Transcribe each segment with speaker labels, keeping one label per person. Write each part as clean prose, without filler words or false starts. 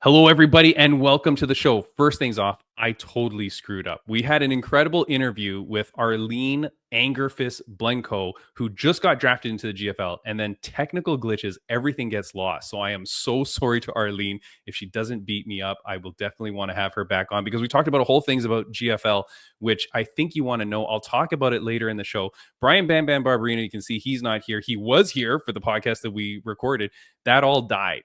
Speaker 1: Hello, everybody, and welcome to the show. First things off, I totally screwed up. We had an incredible interview with Arlene Angerfist Blenko, who just got drafted into the GFL, and then technical glitches, everything gets lost. So I am so sorry to Arlene. If she doesn't beat me up, I will definitely want to have her back on because we talked about a whole things about GFL, which I think you want to know. I'll talk about it later in the show. Brian Bam Bam Barberino, you can see he's not here. He was here for the podcast that we recorded. That all died.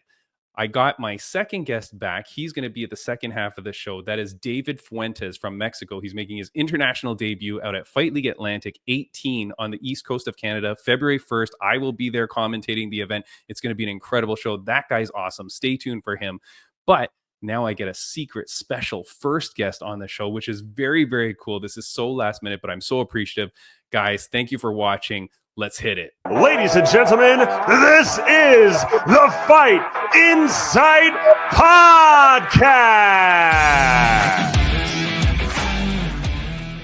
Speaker 1: I got my second guest back. He's going to be at the second half of the show. That is David Fuentes from Mexico. He's making his international debut out at Fight League Atlantic 18 on the east coast of Canada, February 1st. I will be there commentating the event. It's going to be an incredible show. That guy's awesome. Stay tuned for him. But now I get a secret special first guest on the show, which is very, very cool. This is so last minute, but I'm so appreciative. Guys, thank you for watching. Let's hit it.
Speaker 2: Ladies and gentlemen, this is the Fight Insight Podcast.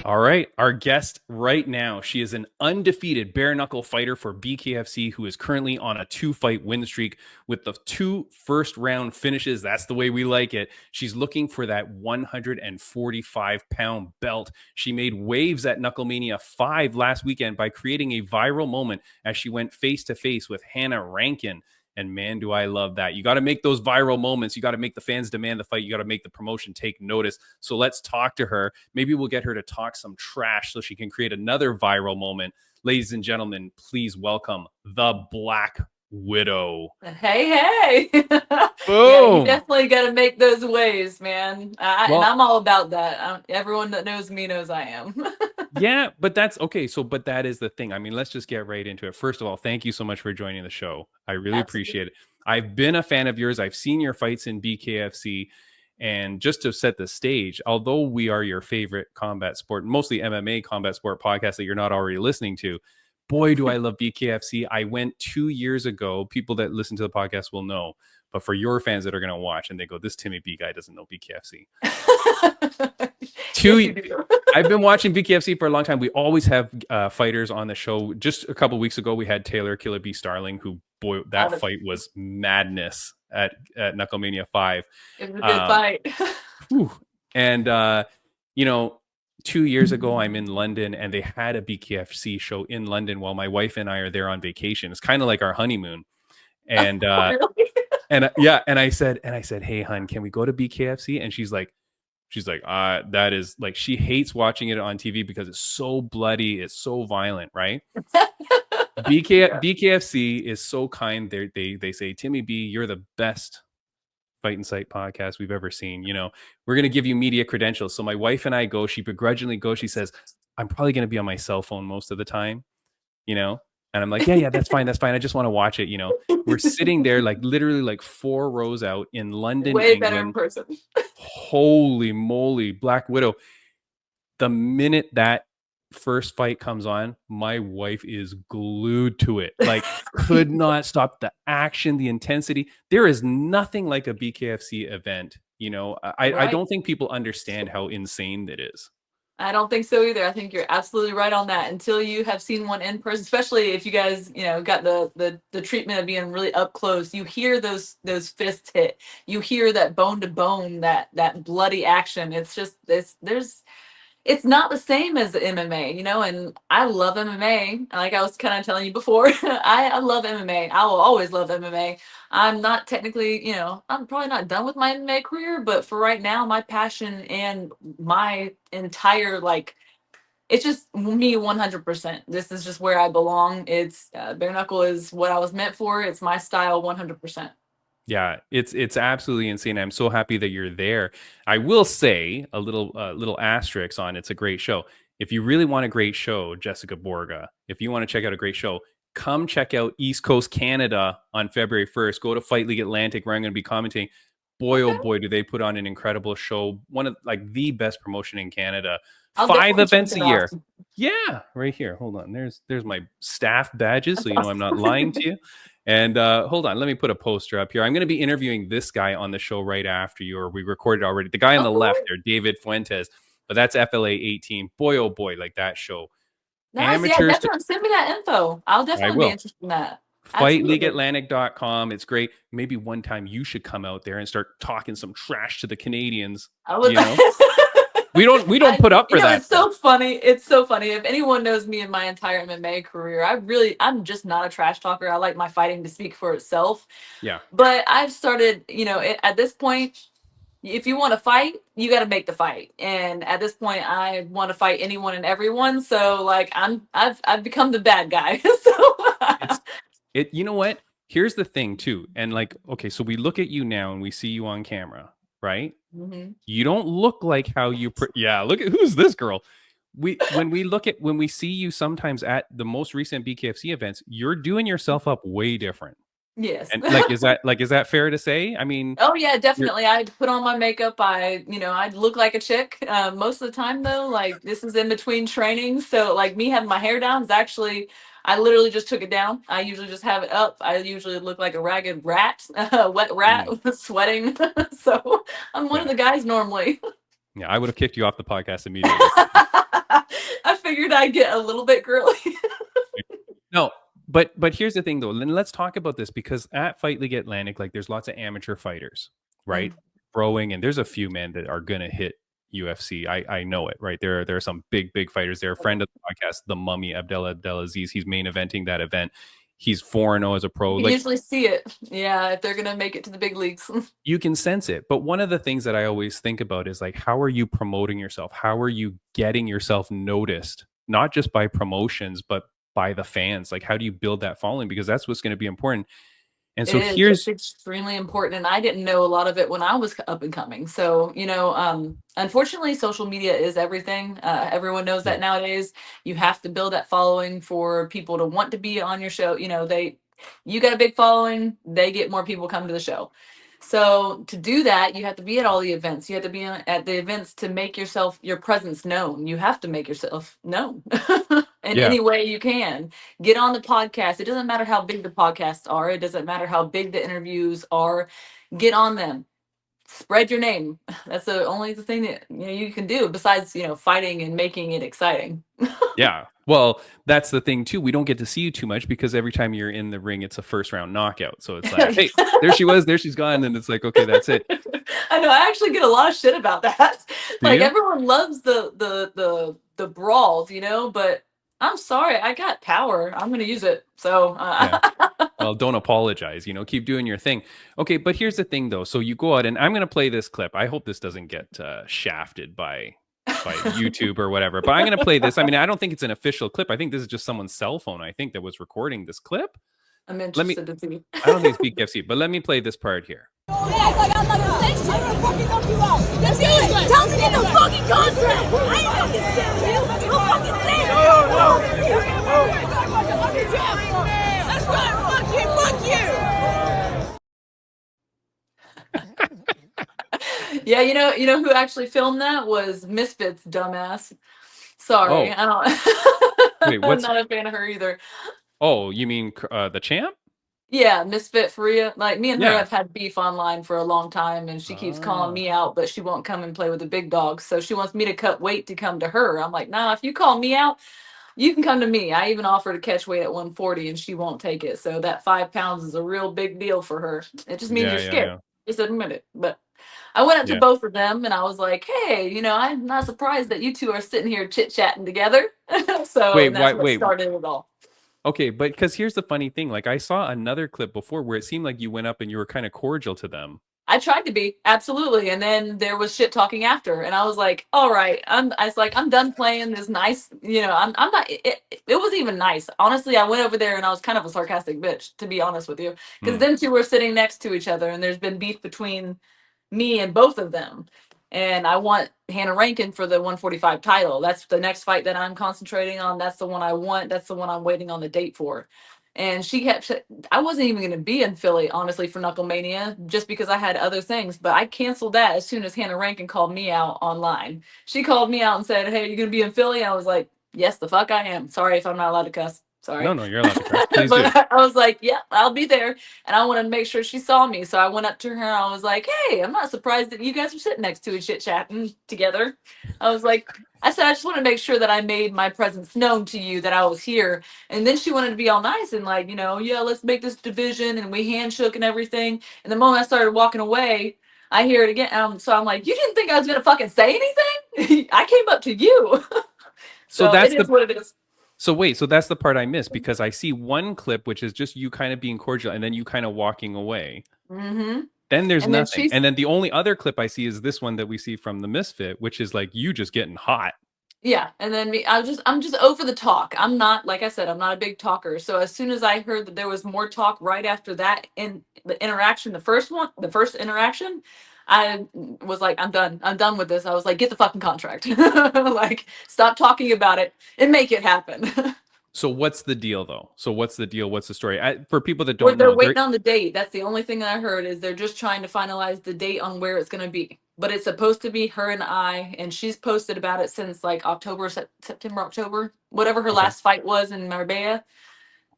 Speaker 1: All right, our guest right now, she is an undefeated bare knuckle fighter for BKFC who is currently on a 2-fight win streak with the 2 first-round finishes. That's the way we like it. She's looking for that 145-pound belt. She made waves at Knucklemania 5 last weekend by creating a viral moment as she went face-to-face with Hannah Rankin. And man, do I love that. You got to make those viral moments. You got to make the fans demand the fight. You got to make the promotion take notice. So let's talk to her. Maybe we'll get her to talk some trash so she can create another viral moment. Ladies and gentlemen, please welcome the Black Widow.
Speaker 3: Hey.
Speaker 1: Boom.
Speaker 3: Yeah, you definitely got to make those waves, man. And I'm all about that. Everyone that knows me knows I am.
Speaker 1: Yeah, but that's okay. But that is the thing. I mean, let's just get right into it. First of all, thank you so much for joining the show. I really appreciate it. I've been a fan of yours. I've seen your fights in BKFC. And just to set the stage, although we are your favorite combat sport, mostly MMA combat sport podcast that you're not already listening to, boy, do I love BKFC. I went 2 years ago. People that listen to the podcast will know. But for your fans that are going to watch and they go, this Timmy B guy doesn't know BKFC. I've been watching BKFC for a long time. We always have fighters on the show. Just a couple of weeks ago, we had Taylor Killer B Starling, who, boy, that fight was madness at Knucklemania 5.
Speaker 3: It was a good fight.
Speaker 1: And, 2 years ago, I'm in London and they had a BKFC show in London while my wife and I are there on vacation. It's kind of like our honeymoon. And
Speaker 3: Really?
Speaker 1: and I said, hey, hun, can we go to BKFC? And she's like, that is like, she hates watching it on TV because it's so bloody, it's so violent, right? BKFC is so kind. They say, Timmy B, you're the best Fight Insight podcast we've ever seen. We're going to give you media credentials. So my wife and I go, she begrudgingly goes, she says, I'm probably going to be on my cell phone most of the time, And I'm like, yeah, that's fine. That's fine. I just want to watch it. We're sitting there like literally like 4 rows out in London,
Speaker 3: Way
Speaker 1: England.
Speaker 3: better in person.
Speaker 1: Holy moly, Black Widow. The minute that first fight comes on, my wife is glued to it. Like, could not stop the action, the intensity. There is nothing like a BKFC event. I don't think people understand how insane it is.
Speaker 3: I don't think so either. I think you're absolutely right on that. Until you have seen one in person, especially if you guys, got the treatment of being really up close, you hear those fists hit. You hear that bone to bone, that bloody action. It's just it's not the same as the MMA, and I love MMA. Like I was kind of telling you before, I love MMA. I will always love MMA. I'm not technically, I'm probably not done with my MMA career, but for right now, my passion and my entire, it's just me 100%. This is just where I belong. It's bare knuckle is what I was meant for. It's my style 100%.
Speaker 1: Yeah, it's absolutely insane. I'm so happy that you're there. I will say a little asterisk on it's a great show. If you really want a great show, Jessica Borga, if you want to check out a great show, come check out East Coast Canada on February 1st. Go to Fight League Atlantic where I'm going to be commenting. Boy, oh boy, do they put on an incredible show. One of the best promotion in Canada. 5 events a year. Yeah, right here. Hold on. There's my staff badges, so I'm not lying to you. And hold on, let me put a poster up here. I'm going to be interviewing this guy on the show right after you, or we recorded already. The guy on the left there, David Fuentes, but that's FLA 18. Boy, oh boy, like that show.
Speaker 3: Nice. Yeah, definitely send me that info. I'll definitely be interested in that. Absolutely.
Speaker 1: FightLeagueAtlantic.com. It's great. Maybe one time you should come out there and start talking some trash to the Canadians.
Speaker 3: I would.
Speaker 1: We don't put up for that
Speaker 3: It's
Speaker 1: though.
Speaker 3: so funny. It's so funny. If anyone knows me in my entire MMA career, I'm just not a trash talker. I like my fighting to speak for itself.
Speaker 1: Yeah.
Speaker 3: But I've started, at this point, if you want to fight, you got to make the fight. And at this point, I want to fight anyone and everyone. So like, I've become the bad guy. So
Speaker 1: It's you know what? Here's the thing too. And like, okay, so we look at you now and we see you on camera, right?
Speaker 3: Mhm.
Speaker 1: You don't look like how you yeah, look at who's this girl. When we see you sometimes at the most recent BKFC events, you're doing yourself up way different.
Speaker 3: Yes.
Speaker 1: And is that fair to say? I mean,
Speaker 3: Oh yeah,
Speaker 1: you're
Speaker 3: definitely. I put on my makeup. I look like a chick. Most of the time though, like this is in between training. So like me having my hair down is actually, I literally just took it down. I usually just have it up. I usually look like a ragged rat, a wet rat sweating. So I'm one
Speaker 1: yeah.
Speaker 3: of the guys normally.
Speaker 1: Yeah, I would have kicked you off the podcast immediately.
Speaker 3: I figured I'd get a little bit girly.
Speaker 1: No, but here's the thing though. Then let's talk about this because at Fight League Atlantic, like there's lots of amateur fighters, right?
Speaker 3: Mm.
Speaker 1: Throwing, and there's a few men that are gonna hit UFC. I know it, right? There are some big fighters there. A friend of the podcast, the Mummy Abdelaziz, he's main eventing that event. He's 4-0 as a pro.
Speaker 3: You
Speaker 1: Like
Speaker 3: usually see it. Yeah, if they're gonna make it to the big leagues.
Speaker 1: you can sense it. But one of the things that I always think about is like, how are you promoting yourself? How are you getting yourself noticed? Not just by promotions, but by the fans. Like, how do you build that following? Because that's what's going to be important. And
Speaker 3: It
Speaker 1: so
Speaker 3: is. It's
Speaker 1: here's
Speaker 3: extremely important, and I didn't know a lot of it when I was up and coming. So, unfortunately, social media is everything. Everyone knows
Speaker 1: yeah,
Speaker 3: that nowadays. You have to build that following for people to want to be on your show. You got a big following, they get more people come to the show. So to do that, you have to be at all the events. You have to be at the events to make your presence known. You have to make yourself known in
Speaker 1: yeah,
Speaker 3: any way you can. Get on the podcast. It doesn't matter how big the podcasts are. It doesn't matter how big the interviews are. Get on them. Spread your name. That's the only thing that you can do besides fighting and making it exciting.
Speaker 1: yeah. Well, that's the thing too. We don't get to see you too much because every time you're in the ring, it's a first round knockout. So it's like, hey, there she was, there she's gone, and it's like, okay, that's it.
Speaker 3: I know. I actually get a lot of shit about that.
Speaker 1: Do
Speaker 3: Like
Speaker 1: you?
Speaker 3: everyone loves the brawls, but I'm sorry, I got power. I'm gonna use it. So
Speaker 1: Yeah. Well, don't apologize, keep doing your thing. Okay, but here's the thing though. So you go out and I'm going to play this clip. I hope this doesn't get shafted by YouTube or whatever, but I'm going to play this. I mean, I don't think it's an official clip. I think this is just someone's cell phone, I think, that was recording this clip.
Speaker 3: I'm
Speaker 1: Let me
Speaker 3: interested to see.
Speaker 1: I don't think it's BKFC, but let me play this part here.
Speaker 4: Tell me in the fucking contract! I ain't fucking scaring you! I'm fucking saying it! That's right, fuck you!
Speaker 3: Yeah, you know who actually filmed that was Misfits, dumbass. Sorry,
Speaker 1: Oh,
Speaker 3: I don't.
Speaker 1: wait,
Speaker 3: I'm
Speaker 1: what's
Speaker 3: not a fan of her either.
Speaker 1: Oh, you mean the champ?
Speaker 3: Yeah, Misfit Faria. Like me and her
Speaker 1: Yeah.
Speaker 3: have had beef online for a long time, and she keeps calling
Speaker 1: Ah.
Speaker 3: me out, but she won't come and play with the big dogs. So she wants me to cut weight to come to her. I'm like, nah, if you call me out, you can come to me. I even offer to catch weight at 140, and she won't take it. So that 5 pounds is a real big deal for her. It just means
Speaker 1: Yeah,
Speaker 3: you're
Speaker 1: yeah,
Speaker 3: scared.
Speaker 1: yeah.
Speaker 3: Just admit it. But I went up to
Speaker 1: Yeah.
Speaker 3: both of them, and I was like, hey, I'm not surprised that you two are sitting here chit chatting together. So
Speaker 1: Wait,
Speaker 3: and that's
Speaker 1: why
Speaker 3: what
Speaker 1: wait.
Speaker 3: started it all.
Speaker 1: Okay, but because here's the funny thing. Like I saw another clip before where it seemed like you went up and you were kind of cordial to them.
Speaker 3: I tried to be, absolutely, and then there was shit talking after, and I was like, "All right, I was like, I'm done playing this nice, I'm not." It wasn't even nice, honestly. I went over there and I was kind of a sarcastic bitch, to be honest with you, because
Speaker 1: Hmm.
Speaker 3: them two were sitting next to each other, and there's been beef between me and both of them, and I want Hannah Rankin for the 145 title. That's the next fight that I'm concentrating on. That's the one I want. That's the one I'm waiting on the date for. And she kept, I wasn't even going to be in Philly, honestly, for Knucklemania, just because I had other things. But I canceled that as soon as Hannah Rankin called me out online. She called me out and said, hey, are you going to be in Philly? I was like, yes, the fuck I am. Sorry if I'm not allowed to cuss. Sorry.
Speaker 1: No, you're allowed to cry. Please do.
Speaker 3: But I was like, yeah, I'll be there. And I wanted to make sure she saw me. So I went up to her and I was like, hey, I'm not surprised that you guys are sitting next to each chit chatting together. I was like, I said, I just want to make sure that I made my presence known to you that I was here. And then she wanted to be all nice and like, yeah, let's make this division. And we handshook and everything. And the moment I started walking away, I hear it again. So I'm like, you didn't think I was going to fucking say anything? I came up to you. So
Speaker 1: that's
Speaker 3: it is what it is.
Speaker 1: So wait, so that's the part I missed because I see one clip which is just you kind of being cordial and then you kind of walking away.
Speaker 3: Mm-hmm.
Speaker 1: Then there's
Speaker 3: And then
Speaker 1: nothing.
Speaker 3: she's-
Speaker 1: And then the only other clip I see is this one that we see from the Misfit, which is like you just getting hot.
Speaker 3: Yeah, and then I'm just over the talk. I'm not, like I said, I'm not a big talker. So as soon as I heard that there was more talk right after that in the interaction, the first interaction, I was like, I'm done. I'm done with this. I was like, get the fucking contract. Like, stop talking about it and make it happen.
Speaker 1: So what's the deal though? So what's the deal? What's the story? For people that
Speaker 3: Or
Speaker 1: don't
Speaker 3: they're
Speaker 1: know,
Speaker 3: waiting on the date. That's the only thing that I heard is they're just trying to finalize the date on where it's going to be. But it's supposed to be her and I, and she's posted about it since like September, October, whatever her last fight was in Marbella.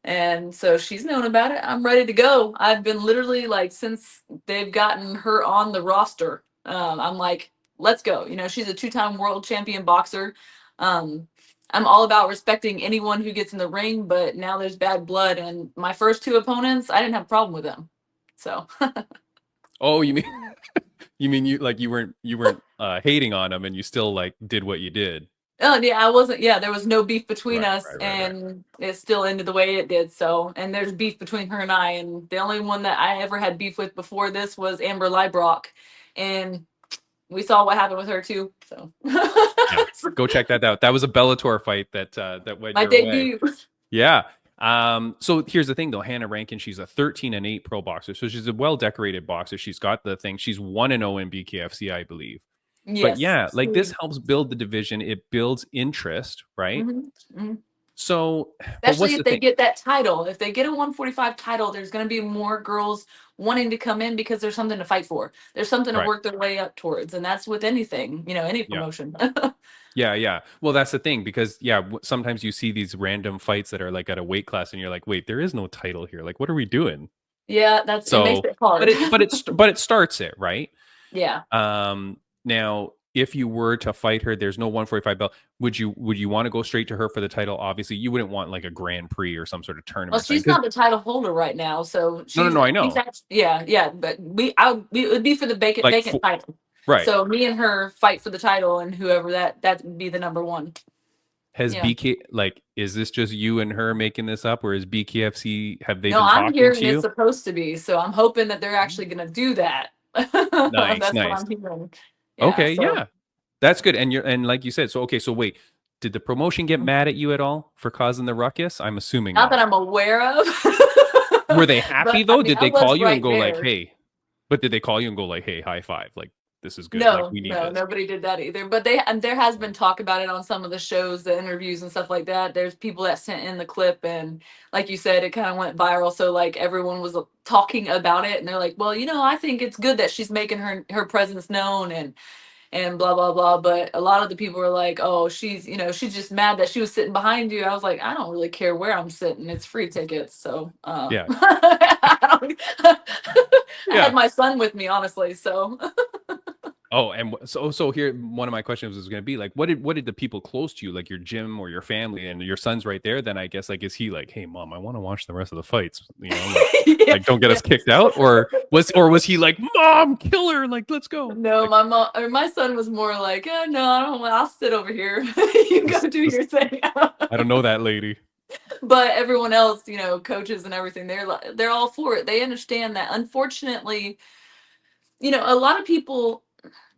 Speaker 3: And so she's known about it. I'm ready to go. I've been literally like, since they've gotten her on the roster, I'm like, let's go. She's a 2-time world champion boxer. I'm all about respecting anyone who gets in the ring, but now there's bad blood. And my first 2 opponents, I didn't have a problem with them. So.
Speaker 1: Oh, you mean you weren't hating on them and you still like did what you did.
Speaker 3: Oh yeah, I wasn't. Yeah, there was no beef between
Speaker 1: Right,
Speaker 3: us,
Speaker 1: right.
Speaker 3: and it still ended the way it did. So, and there's beef between her and I, and the only one that I ever had beef with before this was Amber Leibrock, and we saw what happened with her too. So,
Speaker 1: Yeah, go check that out. That was a Bellator fight that went
Speaker 3: my
Speaker 1: your
Speaker 3: debut.
Speaker 1: way. Yeah. So here's the thing though, Hannah Rankin, she's a 13-8 pro boxer. So she's a well-decorated boxer. She's got the thing. She's 1-0 in BKFC, I believe.
Speaker 3: Yes.
Speaker 1: But yeah, like this helps build the division. It builds interest, right?
Speaker 3: Mm-hmm. Mm-hmm.
Speaker 1: So
Speaker 3: especially if they get that title, if they get a 145 title, there's going to be more girls wanting to come in because there's something to fight for. There's something to work their way up towards. And that's with anything, any promotion.
Speaker 1: Yeah. Well, that's the thing because sometimes you see these random fights that are like at a weight class and you're like, wait, there is no title here. Like, what are we doing?
Speaker 3: Yeah, it makes it hard.
Speaker 1: But it starts it, right?
Speaker 3: Yeah.
Speaker 1: Now, if you were to fight her, there's no 145 belt. Would you want to go straight to her for the title? Obviously, you wouldn't want like a Grand Prix or some sort of tournament.
Speaker 3: Well, she's not the title holder right now, so
Speaker 1: no, I know.
Speaker 3: Yeah, but it would be for the vacant title,
Speaker 1: right?
Speaker 3: So me and her fight for the title, and whoever that would be the number one.
Speaker 1: Has BK is this just you and her making this up, or is BKFC have they?
Speaker 3: No,
Speaker 1: been
Speaker 3: I'm
Speaker 1: talking
Speaker 3: hearing
Speaker 1: to you?
Speaker 3: it's supposed to be, so I'm hoping that they're actually going to do that.
Speaker 1: Nice,
Speaker 3: That's
Speaker 1: nice.
Speaker 3: what I'm hearing. Yeah,
Speaker 1: okay, yeah, that's good. And like you said, so wait, did the promotion get mad at you at all for causing the ruckus? I'm assuming
Speaker 3: not that I'm aware of.
Speaker 1: Were they happy though? Did they call you and go
Speaker 3: there.
Speaker 1: like, "Hey"? But did they call you and go like, "Hey, high five"? Like this is good.
Speaker 3: No,
Speaker 1: like, we need this.
Speaker 3: Nobody did that either. But there has been talk about it on some of the shows, the interviews and stuff like that. There's people that sent in the clip, and like you said, it kind of went viral. So like everyone was talking about it, and they're like, "Well, I think it's good that she's making her presence known and blah blah blah." But a lot of the people were like, "Oh, she's she's just mad that she was sitting behind you." I was like, I don't really care where I'm sitting. It's free tickets, so
Speaker 1: yeah.
Speaker 3: I had my son with me, honestly, so.
Speaker 1: Oh, and so here, one of my questions was going to be like, what did the people close to you, like your gym or your family, and your son's right there? Then I guess like, is he like, "Hey, mom, I want to watch the rest of the fights," like don't get us kicked out, or was he like, "Mom, kill her, like let's go"?
Speaker 3: No, my mom or my son was more like, no, I don't want. I'll sit over here. You go do your thing.
Speaker 1: I don't know that lady.
Speaker 3: But everyone else, coaches and everything, they're all for it. They understand that. Unfortunately, a lot of people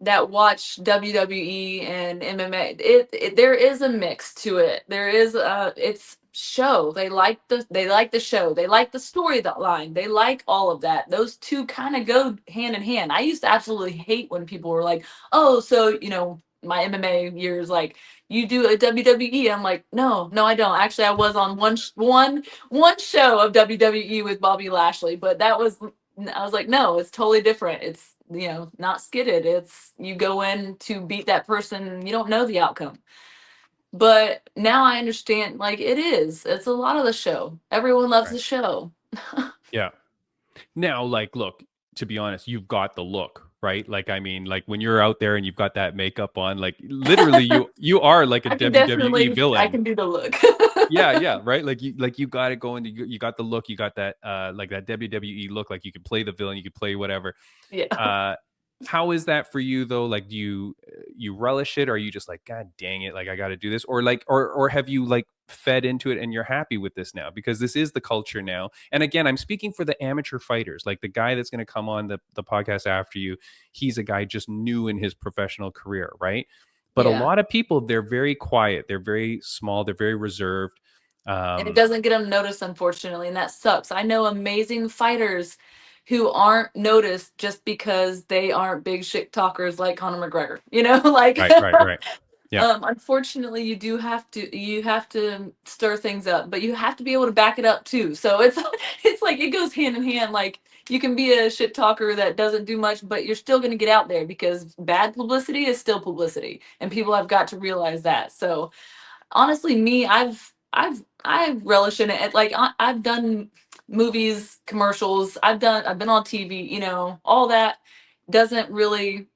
Speaker 3: that watch WWE and MMA, there is a mix to it. There is it's show. They like the show. They like the storyline. They like all of that. Those two kind of go hand in hand. I used to absolutely hate when people were like, "Oh, so my MMA years, like, you do a WWE." I'm like, no, I don't. Actually, I was on one show of WWE with Bobby Lashley, but I was like, no, it's totally different. It's not skidded. It's you go in to beat that person. You don't know the outcome. But now I understand, like, it's a lot of the show. Everyone loves
Speaker 1: Right.
Speaker 3: the show.
Speaker 1: Yeah. Now, like, look, to be honest, you've got the look, right? Like, I mean, like when you're out there and you've got that makeup on, like literally you are like a WWE
Speaker 3: I
Speaker 1: villain.
Speaker 3: can do the look.
Speaker 1: Yeah, right. Like you got it going. You got the look. You got that like that WWE look. Like you could play the villain. You could play whatever.
Speaker 3: Yeah.
Speaker 1: How is that for you though? Like, do you relish it, or are you just like, God dang it, like I got to do this, or like, or have you like fed into it and you're happy with this now because this is the culture now? And again, I'm speaking for the amateur fighters, like the guy that's going to come on the podcast after you. He's a guy just new in his professional career, right? But a
Speaker 3: Yeah.
Speaker 1: lot of people, they're very quiet, they're very small, they're very reserved.
Speaker 3: And it doesn't get them noticed, unfortunately, and that sucks. I know amazing fighters who aren't noticed just because they aren't big shit talkers like Conor McGregor. Like
Speaker 1: Right. Yeah.
Speaker 3: Unfortunately, you have to stir things up, but you have to be able to back it up too. So it's like it goes hand in hand. Like you can be a shit talker that doesn't do much, but you're still going to get out there because bad publicity is still publicity, and people have got to realize that. So honestly, me, I relish in it. Like I've done movies, commercials. I've been on TV. All that doesn't really.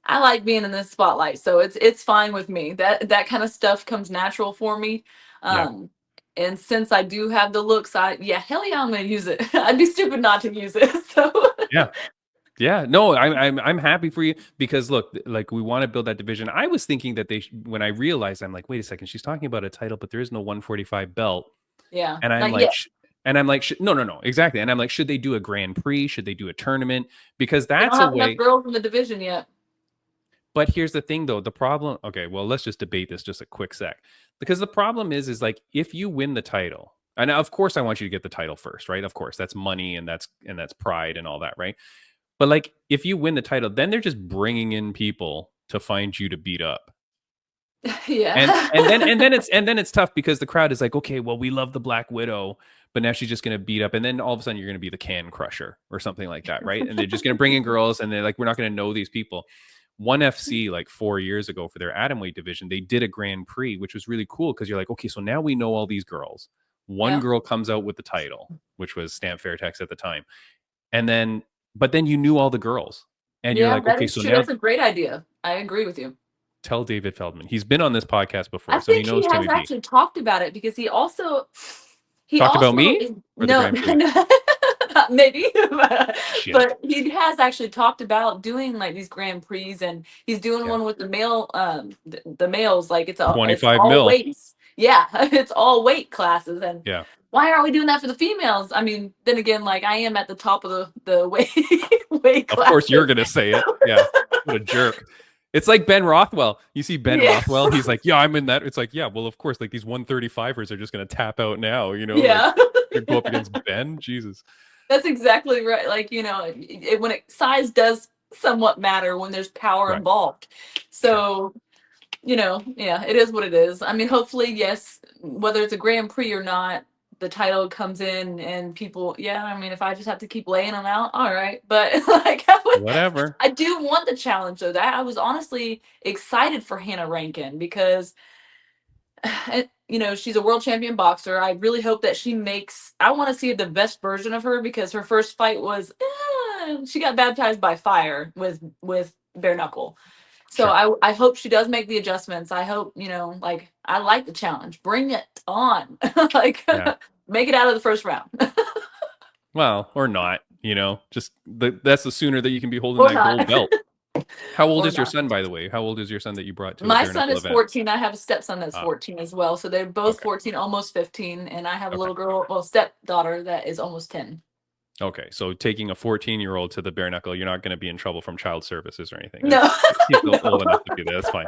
Speaker 3: I like being in the spotlight, so it's fine with me. That kind of stuff comes natural for me.
Speaker 1: Yeah.
Speaker 3: And since I do have the looks, hell yeah, I'm gonna use it. I'd be stupid not to use it. So
Speaker 1: Yeah, no, I'm happy for you because look, like we want to build that division. I was thinking that when I realized, I'm like, wait a second, she's talking about a title, but there is no 145 belt,
Speaker 3: yeah,
Speaker 1: and I'm
Speaker 3: not
Speaker 1: like,
Speaker 3: yet.
Speaker 1: no, exactly, and I'm like, should they do a Grand Prix? Should they do a tournament? Because
Speaker 3: They don't
Speaker 1: that's a
Speaker 3: have enough
Speaker 1: way.
Speaker 3: girls in the division yet.
Speaker 1: But here's the thing, though, the problem. Okay, well, let's just debate this just a quick sec, because the problem is like if you win the title, and of course I want you to get the title first, right? Of course, that's money and that's pride and all that, right? But like, if you win the title, then they're just bringing in people to find you to beat up,
Speaker 3: Yeah.
Speaker 1: and then it's tough because the crowd is like, okay, well, we love the Black Widow, but now she's just going to beat up, and then all of a sudden you're going to be the Can Crusher or something like that, right? And they're just going to bring in girls, and they're like, we're not going to know these people. One FC like 4 years ago for their atomweight division, they did a Grand Prix, which was really cool because you're like, okay, so now we know all these girls. One
Speaker 3: Yeah.
Speaker 1: girl comes out with the title, which was Stamp Fairtex at the time, but then you knew all the girls, and you're like, okay, so
Speaker 3: true.
Speaker 1: now
Speaker 3: That's a great idea. I agree with you.
Speaker 1: tell David Feldman. He's been on this podcast before,
Speaker 3: I
Speaker 1: so he
Speaker 3: think
Speaker 1: knows
Speaker 3: he
Speaker 1: Timmy
Speaker 3: has
Speaker 1: B.
Speaker 3: actually talked about it because he
Speaker 1: Talked about me
Speaker 3: is,
Speaker 1: or the
Speaker 3: no,
Speaker 1: Grand Prix?
Speaker 3: no, maybe,
Speaker 1: Shit.
Speaker 3: but he has actually talked about doing like these Grand Prix, and he's doing
Speaker 1: Yeah.
Speaker 3: one with the the males. Like it's
Speaker 1: 25
Speaker 3: all
Speaker 1: mil.
Speaker 3: weights. Yeah, it's all weight classes, and
Speaker 1: Yeah.
Speaker 3: why aren't we doing that for the females? I mean, then again, like I am at the top of the weight class.
Speaker 1: Of course, you're gonna say it. Yeah, what a jerk. It's like Ben Rothwell. You see Ben
Speaker 3: Yeah.
Speaker 1: Rothwell, he's like, yeah, I'm in that. It's like, yeah, well, of course, like these 135ers are just gonna tap out now,
Speaker 3: Yeah.
Speaker 1: Like, go up against Ben. Jesus.
Speaker 3: That's exactly right. Like, size does somewhat matter when there's power
Speaker 1: Right.
Speaker 3: involved. So, yeah, it is what it is. I mean, hopefully, yes, whether it's a Grand Prix or not, the title comes in and people, yeah, I mean, if I just have to keep laying them out, all right. But like,
Speaker 1: Whatever.
Speaker 3: I do want the challenge though. That I was honestly excited for Hannah Rankin because she's a world champion boxer. I really hope that I want to see the best version of her because her first fight was she got baptized by fire with bare knuckle. So
Speaker 1: Sure.
Speaker 3: I hope she does make the adjustments. I hope, like I like the challenge. Bring it on. Like
Speaker 1: Yeah.
Speaker 3: make it out of the first round.
Speaker 1: Well, or not, just that's the sooner that you can be holding
Speaker 3: Or
Speaker 1: that
Speaker 3: not.
Speaker 1: gold belt. How old
Speaker 3: Or
Speaker 1: is your
Speaker 3: not.
Speaker 1: son, by the way? How old is your son that you brought to
Speaker 3: My
Speaker 1: the bare
Speaker 3: son
Speaker 1: knuckle
Speaker 3: is
Speaker 1: event?
Speaker 3: 14. I have a stepson that's 14 as well. So they're both
Speaker 1: Okay.
Speaker 3: 14, almost 15. And I have a
Speaker 1: Okay.
Speaker 3: little girl, stepdaughter that is almost 10.
Speaker 1: Okay, so taking a 14-year-old to the bare knuckle, you're not going to be in trouble from child services or anything.
Speaker 3: No.
Speaker 1: He's still
Speaker 3: No.
Speaker 1: old enough to be there. That's fine.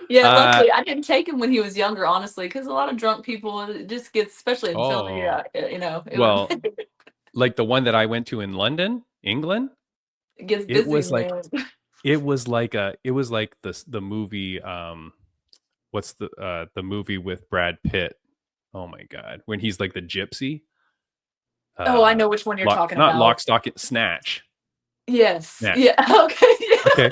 Speaker 3: Yeah, luckily I didn't take him when he was younger, honestly, because a lot of drunk people, it just gets, especially in Philly,
Speaker 1: Well, like the one that I went to in London, England,
Speaker 3: it gets
Speaker 1: it
Speaker 3: busy.
Speaker 1: was like
Speaker 3: man.
Speaker 1: it was like the movie. What's the movie with Brad Pitt? Oh my God, when he's like the gypsy.
Speaker 3: I know which one you're talking
Speaker 1: not
Speaker 3: about.
Speaker 1: Lock, Stock, and Snatch.
Speaker 3: Yes.
Speaker 1: Snatch.
Speaker 3: Yeah. Okay. Yeah.
Speaker 1: Okay.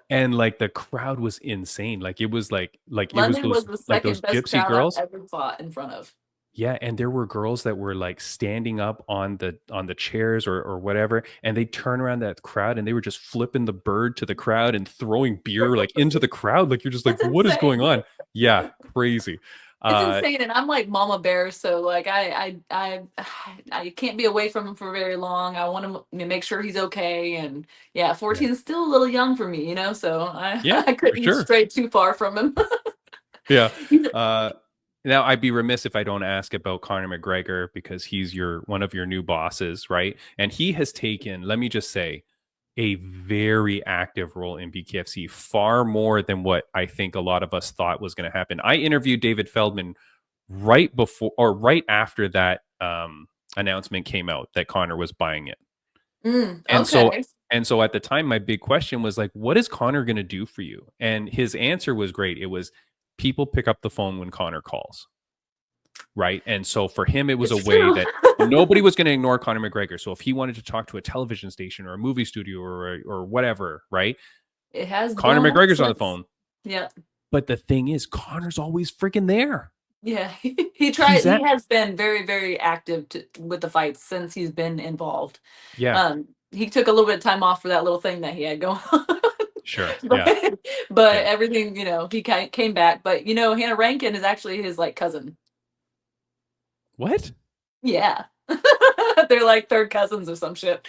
Speaker 1: And like the crowd was insane. Like it was like it was
Speaker 3: London was
Speaker 1: those
Speaker 3: the
Speaker 1: like those
Speaker 3: second best
Speaker 1: gypsy
Speaker 3: crowd I've
Speaker 1: girls.
Speaker 3: ever fought in front of.
Speaker 1: Yeah, and there were girls that were like standing up on the chairs or whatever, and they turn around that crowd and they were just flipping the bird to the crowd and throwing beer like into the crowd. Like you're just like,
Speaker 3: That's
Speaker 1: what is going
Speaker 3: insane.
Speaker 1: on? Yeah, crazy.
Speaker 3: It's
Speaker 1: Uh
Speaker 3: insane, and I'm like mama bear, so like I can't be away from him for very long. I want to make sure he's okay, and yeah,
Speaker 1: yeah.
Speaker 3: 14 is still a little young for me, so I
Speaker 1: Yeah,
Speaker 3: I
Speaker 1: for
Speaker 3: couldn't
Speaker 1: sure.
Speaker 3: stray too far from him.
Speaker 1: Yeah.
Speaker 3: He's
Speaker 1: Now I'd be remiss if I don't ask about Conor McGregor because he's one of your new bosses, right? And he has taken, let me just say, a very active role in BKFC, far more than what I think a lot of us thought was going to happen. I interviewed David Feldman right before or right after that announcement came out that Conor was buying it. And so
Speaker 3: okay.
Speaker 1: at the time, my big question was like, what is Conor going to do for you? And his answer was great. It was people pick up the phone when Conor calls. Right. And so for him, it was a
Speaker 3: It's
Speaker 1: way
Speaker 3: true.
Speaker 1: that nobody was going to ignore Conor McGregor. So if he wanted to talk to a television station or a movie studio or whatever, right?
Speaker 3: It has
Speaker 1: Conor
Speaker 3: blown up
Speaker 1: McGregor's on the
Speaker 3: since.
Speaker 1: phone.
Speaker 3: Yeah.
Speaker 1: But the thing is, Conor's always freaking there.
Speaker 3: Yeah, he
Speaker 1: He's at,
Speaker 3: has been very, very active with the fights since he's been involved.
Speaker 1: yeah,
Speaker 3: He took a little bit of time off for that little thing that he had going on.
Speaker 1: sure.
Speaker 3: but,
Speaker 1: Yeah.
Speaker 3: but
Speaker 1: Yeah.
Speaker 3: everything, he came back. But Hannah Rankin is actually his like cousin.
Speaker 1: What?
Speaker 3: Yeah. They're like third cousins or some shit.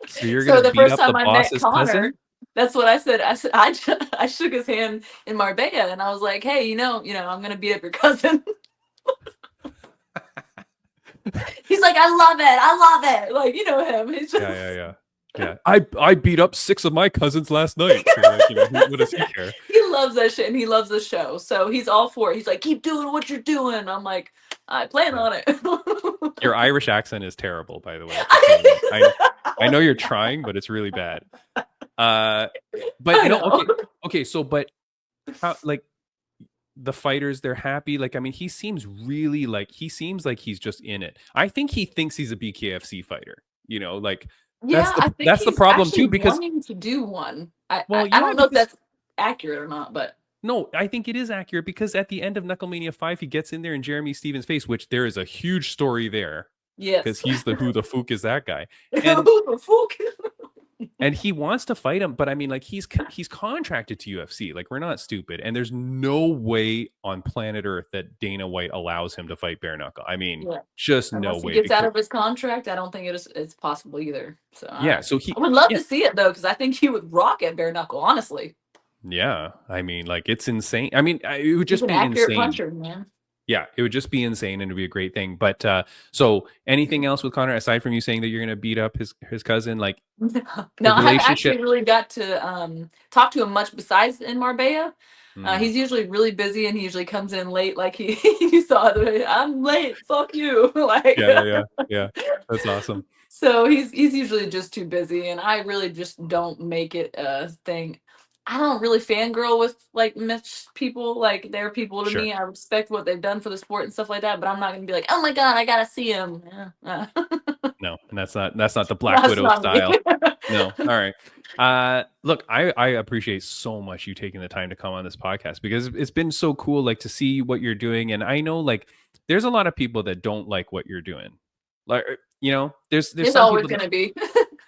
Speaker 1: So you're
Speaker 3: So
Speaker 1: going to
Speaker 3: the
Speaker 1: beat
Speaker 3: first
Speaker 1: up the
Speaker 3: time I met
Speaker 1: boss's
Speaker 3: Connor,
Speaker 1: cousin?
Speaker 3: that's what I said. I shook his hand in Marbella and I was like, hey, I'm gonna beat up your cousin. He's like, I love it. Like, him. He's just
Speaker 1: Yeah. I beat up 6 of my cousins last night. So like, what does he care?
Speaker 3: he loves that shit and he loves the show. So he's all for it. He's like, keep doing what you're doing. I'm like, I plan on it.
Speaker 1: Your Irish accent is terrible, by the way. I know you're trying, but it's really bad. But
Speaker 3: I know.
Speaker 1: okay. So, but how, like the fighters, they're happy. Like, I mean, he seems like he's just in it. I think he thinks he's a BKFC fighter. Like
Speaker 3: Yeah, I think
Speaker 1: that's the
Speaker 3: he's
Speaker 1: problem
Speaker 3: actually
Speaker 1: too. Because
Speaker 3: wanting to do one. I
Speaker 1: yeah,
Speaker 3: don't know if that's accurate or not, but
Speaker 1: no, I think it is accurate because at the end of Knucklemania 5, he gets in there in Jeremy Stevens' face, which there is a huge story there because
Speaker 3: yes.
Speaker 1: he's who the fook is that guy.
Speaker 3: Who
Speaker 1: And
Speaker 3: the fuck?
Speaker 1: and he wants to fight him, but I mean, like he's contracted to UFC. Like we're not stupid, and there's no way on planet Earth that Dana White allows him to fight bare knuckle. I mean,
Speaker 3: Yeah.
Speaker 1: just
Speaker 3: Unless
Speaker 1: no
Speaker 3: he
Speaker 1: way.
Speaker 3: gets out
Speaker 1: Because
Speaker 3: of his contract, I don't think it's possible either. So
Speaker 1: yeah, so
Speaker 3: I would love
Speaker 1: yeah,
Speaker 3: to see it though, because I think he would rock at bare knuckle, honestly.
Speaker 1: yeah. I mean, like it's insane. I mean, it would
Speaker 3: He's
Speaker 1: just
Speaker 3: an
Speaker 1: be
Speaker 3: accurate
Speaker 1: insane.
Speaker 3: puncher, man.
Speaker 1: Yeah, it would just be insane, and it'd be a great thing. But so, anything else with Conor aside from you saying that you're going to beat up his cousin? Like
Speaker 3: No,
Speaker 1: the
Speaker 3: I haven't
Speaker 1: relationship.
Speaker 3: actually really got to talk to him much besides in Marbella.
Speaker 1: Mm,
Speaker 3: He's usually really busy and he usually comes in late. Like you saw the I'm late. Fuck you. Like
Speaker 1: yeah. That's awesome.
Speaker 3: So he's usually just too busy, and I really just don't make it a thing. I don't really fangirl with like Mitch people. Like they're people to
Speaker 1: Sure.
Speaker 3: me. I respect what they've done for the sport and stuff like that. But I'm not gonna be like, oh my god, I gotta see him.
Speaker 1: No, and that's not the Black
Speaker 3: That's
Speaker 1: Widow
Speaker 3: not
Speaker 1: style.
Speaker 3: me.
Speaker 1: No. All right. Look, I appreciate so much you taking the time to come on this podcast because it's been so cool, like to see what you're doing. And I know like there's a lot of people that don't like what you're doing. Like, there's
Speaker 3: It's
Speaker 1: some
Speaker 3: always
Speaker 1: people
Speaker 3: gonna be.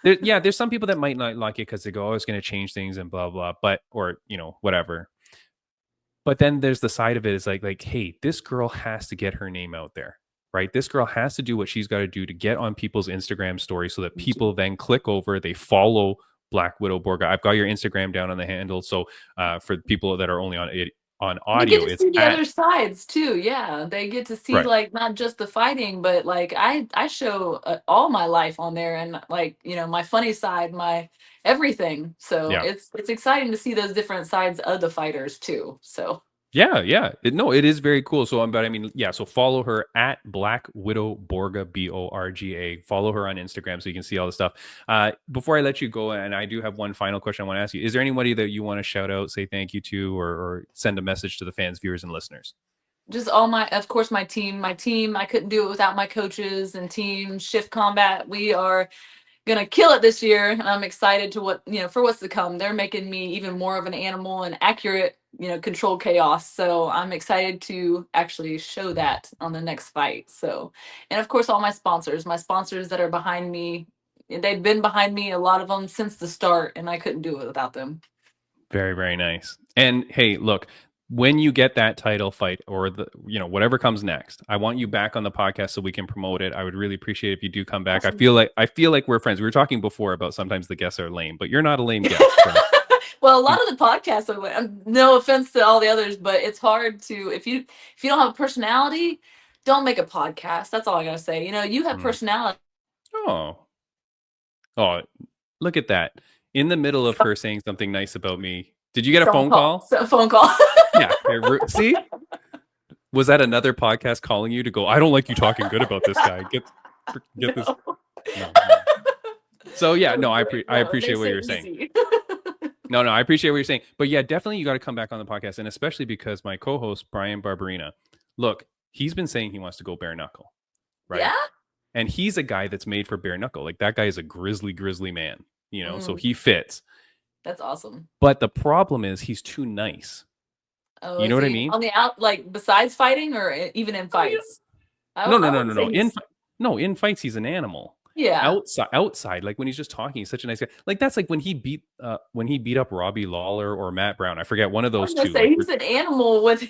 Speaker 1: there's some people that might not like it because they go, oh, it's going to change things and blah, blah, but, or, whatever. But then there's the side of it is like, hey, this girl has to get her name out there. Right. This girl has to do what she's got to do to get on people's Instagram stories so that people then click over, they follow Black Widow Borga. I've got your Instagram down on the handle. So for people that are only on audio,
Speaker 3: You get to
Speaker 1: it's
Speaker 3: see the other sides too. Yeah, they get to see
Speaker 1: Right.
Speaker 3: like not just the fighting, but like I show all my life on there, and like my funny side, my everything. So
Speaker 1: Yeah.
Speaker 3: it's exciting to see those different sides of the fighters too. So
Speaker 1: Yeah. It is very cool. So, but I mean, yeah. So follow her at Black Widow Borga, Borga. Follow her on Instagram so you can see all the stuff. Before I let you go, and I do have one final question I want to ask you: is there anybody that you want to shout out, say thank you to, or send a message to the fans, viewers, and listeners?
Speaker 3: just of course, my team. I couldn't do it without my coaches and team Shift Combat. We are gonna kill it this year, and I'm excited to for what's to come. They're making me even more of an animal and accurate, control chaos. So I'm excited to actually show that on the next fight. So, and of course, all my sponsors that are behind me, they've been behind me, a lot of them since the start, and I couldn't do it without them.
Speaker 1: Very, very nice. And hey, look, when you get that title fight or the whatever comes next, I want you back on the podcast so we can promote it. I would really appreciate if you do come back.
Speaker 3: Awesome.
Speaker 1: I feel like we're friends. We were talking before about sometimes the guests are lame, but you're not a lame guest. So.
Speaker 3: Well, a lot of the podcasts are lame. No offense to all the others, but it's hard to if you don't have a personality, don't make a podcast. That's all I gotta say. You have personality.
Speaker 1: Oh, look at that. In the middle of her saying something nice about me. Did you get a phone call?
Speaker 3: A phone call.
Speaker 1: Yeah. See? Was that another podcast calling you to go, I don't like you talking good about this guy. Get this. No. So yeah, no, I appreciate what you're saying. No, I appreciate what you're saying. But yeah, definitely you got to come back on the podcast. And especially because my co-host, Brian Barberina, look, he's been saying he wants to go bare knuckle. Right.
Speaker 3: Yeah.
Speaker 1: And he's a guy that's made for bare knuckle. Like that guy is a grizzly man, so he fits.
Speaker 3: That's awesome.
Speaker 1: But the problem is he's too nice.
Speaker 3: Oh,
Speaker 1: you know what I mean?
Speaker 3: On the like besides fighting or even in fights?
Speaker 1: No. In fights, he's an animal.
Speaker 3: Yeah.
Speaker 1: Outside, like when he's just talking, he's such a nice guy. Like that's like when he beat up Robbie Lawler or Matt Brown. I forget one of those two.
Speaker 3: He's an animal with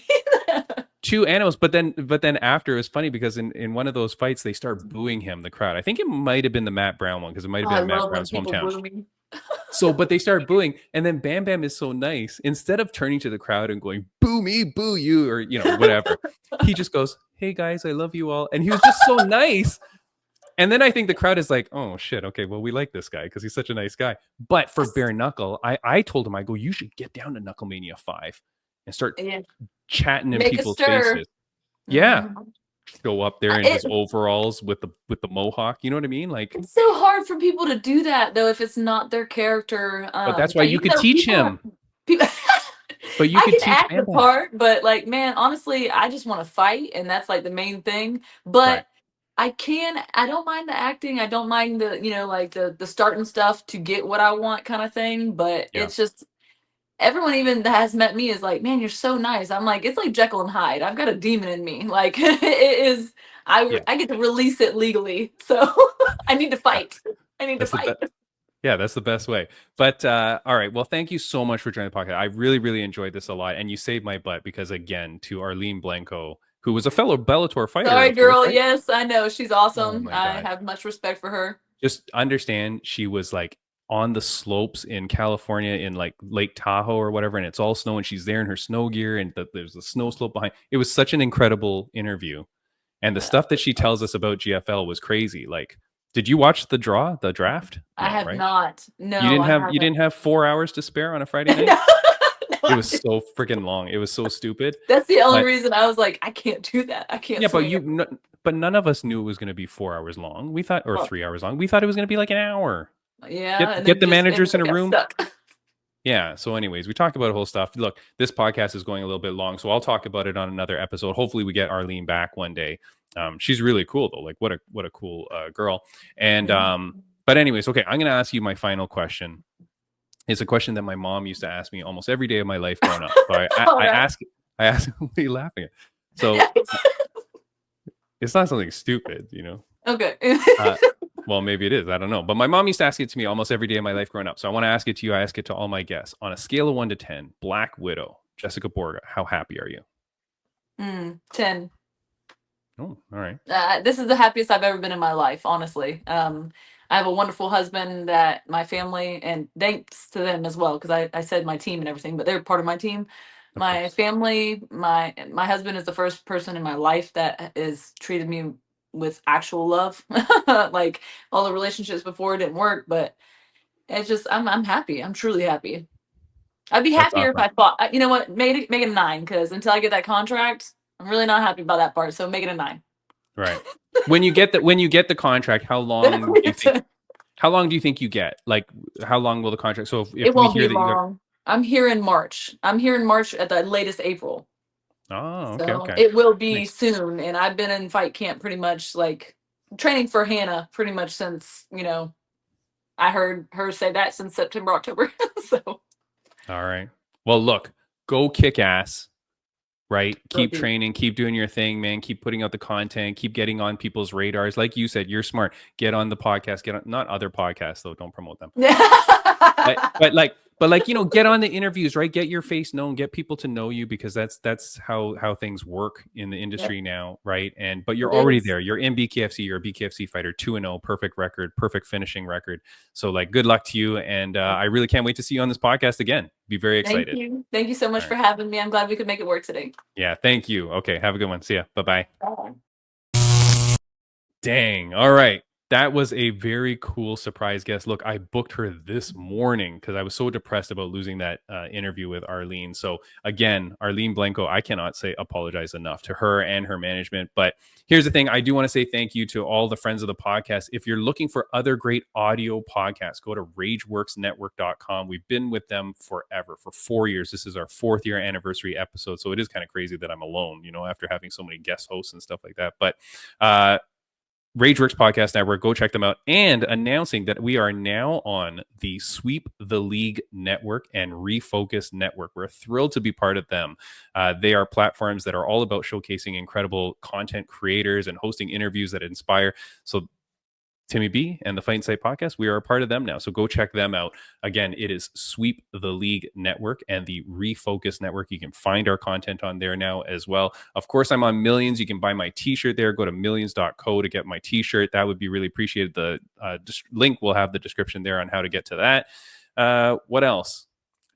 Speaker 1: two animals, but then after it was funny because in one of those fights they start booing him, the crowd. I think it might have been the Matt Brown one because it might have been Matt Brown's hometown. So, but they start booing, and then Bam Bam is so nice. Instead of turning to the crowd and going, boo me, boo you, or, whatever, he just goes, hey guys, I love you all. And he was just so nice. And then I think the crowd is like, oh shit, okay, well, we like this guy because he's such a nice guy. But for bare knuckle, I told him, I go, you should get down to Knucklemania 5 and start chatting in people's faces. Yeah. Go up there in his overalls with the mohawk, you know what I mean? Like
Speaker 3: it's so hard for people to do that though if it's not their character.
Speaker 1: But that's why you could teach him. But you could teach
Speaker 3: act the part, but like man, honestly, I just want to fight, and that's like the main thing. But I don't mind the acting. I don't mind the like the starting stuff to get what I want kind of thing. But it's just everyone even that has met me is like, man, you're so nice. I'm like, it's like Jekyll and Hyde. I've got a demon in me. Like it is. I get to release it legally. So I need to fight. That's
Speaker 1: the best way. But all right. Well, thank you so much for joining the podcast. I really, really enjoyed this a lot. And you saved my butt because again, to Arlene Blanco, who was a fellow Bellator fighter.
Speaker 3: Sorry, girl. Right? Yes, I know. She's awesome. I have much respect for her.
Speaker 1: Just understand she was like on the slopes in California in like Lake Tahoe or whatever, and it's all snow, and she's there in her snow gear, and there's a snow slope behind. It was such an incredible interview, and the stuff that she tells us about GFL was crazy. Like, did you watch the draft? No,
Speaker 3: I have not. No,
Speaker 1: you didn't have 4 hours to spare on a Friday night. It was so freaking long. It was so stupid.
Speaker 3: That's the only reason I was like, I can't do that. I can't.
Speaker 1: Yeah, but none of us knew it was going to be 4 hours long. We thought, or 3 hours long. We thought it was going to be like an hour.
Speaker 3: Yeah,
Speaker 1: get the managers in a room. Yeah. So, anyways, we talked about a whole stuff. Look, this podcast is going a little bit long, so I'll talk about it on another episode. Hopefully, we get Arlene back one day. She's really cool though. Like, what a cool girl. And but anyways, okay, I'm going to ask you my final question. It's a question that my mom used to ask me almost every day of my life growing up. So I ask, what are you laughing at? So it's not something stupid,
Speaker 3: Okay.
Speaker 1: Well, maybe it is. I don't know. But my mom used to ask it to me almost every day of my life growing up. So I want to ask it to you. I ask it to all my guests. On a scale of 1 to 10, Black Widow, Jessica Borga, how happy are you?
Speaker 3: 10.
Speaker 1: Oh, all right.
Speaker 3: This is the happiest I've ever been in my life, honestly. I have a wonderful husband that my family, and thanks to them as well, because I said my team and everything, but they're part of my team. My family, my husband is the first person in my life that has treated me with actual love. Like all the relationships before didn't work, but it's just I'm happy. I'm truly happy. I'd be happier if I fought. You know what? Make it a 9, because until I get that contract, I'm really not happy about that part. So make it a 9.
Speaker 1: Right. When you get the contract, how long do you think you get? Like, how long will the contract? So if
Speaker 3: it won't be long. I'm here in March. I'm here in March at the latest April.
Speaker 1: Oh, okay,
Speaker 3: so
Speaker 1: okay.
Speaker 3: It will be soon, and I've been in fight camp pretty much, like training for Hannah pretty much since I heard her say that since September, October. So
Speaker 1: All right. Well, look, go kick ass. Right. Keep
Speaker 3: Will do.
Speaker 1: training, keep doing your thing, man. Keep putting out the content, keep getting on people's radars. Like you said, you're smart. Get on the podcast, get on, not other podcasts though. Don't promote them. But you know, get on the interviews, right? Get your face known, get people to know you, because that's how things work in the industry now, right? But you're already there. You're in BKFC, you're a BKFC fighter, 2-0, perfect record, perfect finishing record. So like, good luck to you, and I really can't wait to see you on this podcast again. Be very excited.
Speaker 3: Thank you so much for having me. I'm glad we could make it work today.
Speaker 1: Yeah, thank you. Okay, have a good one. See ya. Bye-bye.
Speaker 3: Bye.
Speaker 1: Dang. All right. That was a very cool surprise guest. Look, I booked her this morning because I was so depressed about losing that interview with Arlene. So again, Arlene Blanco, I cannot say apologize enough to her and her management. But here's the thing. I do want to say thank you to all the friends of the podcast. If you're looking for other great audio podcasts, go to rageworksnetwork.com. We've been with them forever, for 4 years. This is our 4th year anniversary episode. So it is kind of crazy that I'm alone, you know, after having so many guest hosts and stuff like that. But Rageworks Podcast Network, go check them out. And announcing that we are now on the Sweep the League Network and Refocus Network. We're thrilled to be part of them. They are platforms that are all about showcasing incredible content creators and hosting interviews that inspire. So Timmy B and the Fight Insight Podcast, we are a part of them now. So go check them out. Again, it is Sweep the League Network and the Refocus Network. You can find our content on there now as well. Of course, I'm on Millions. You can buy my t-shirt there. Go to millions.co to get my t-shirt. That would be really appreciated. The link will have the description there on how to get to that. What else?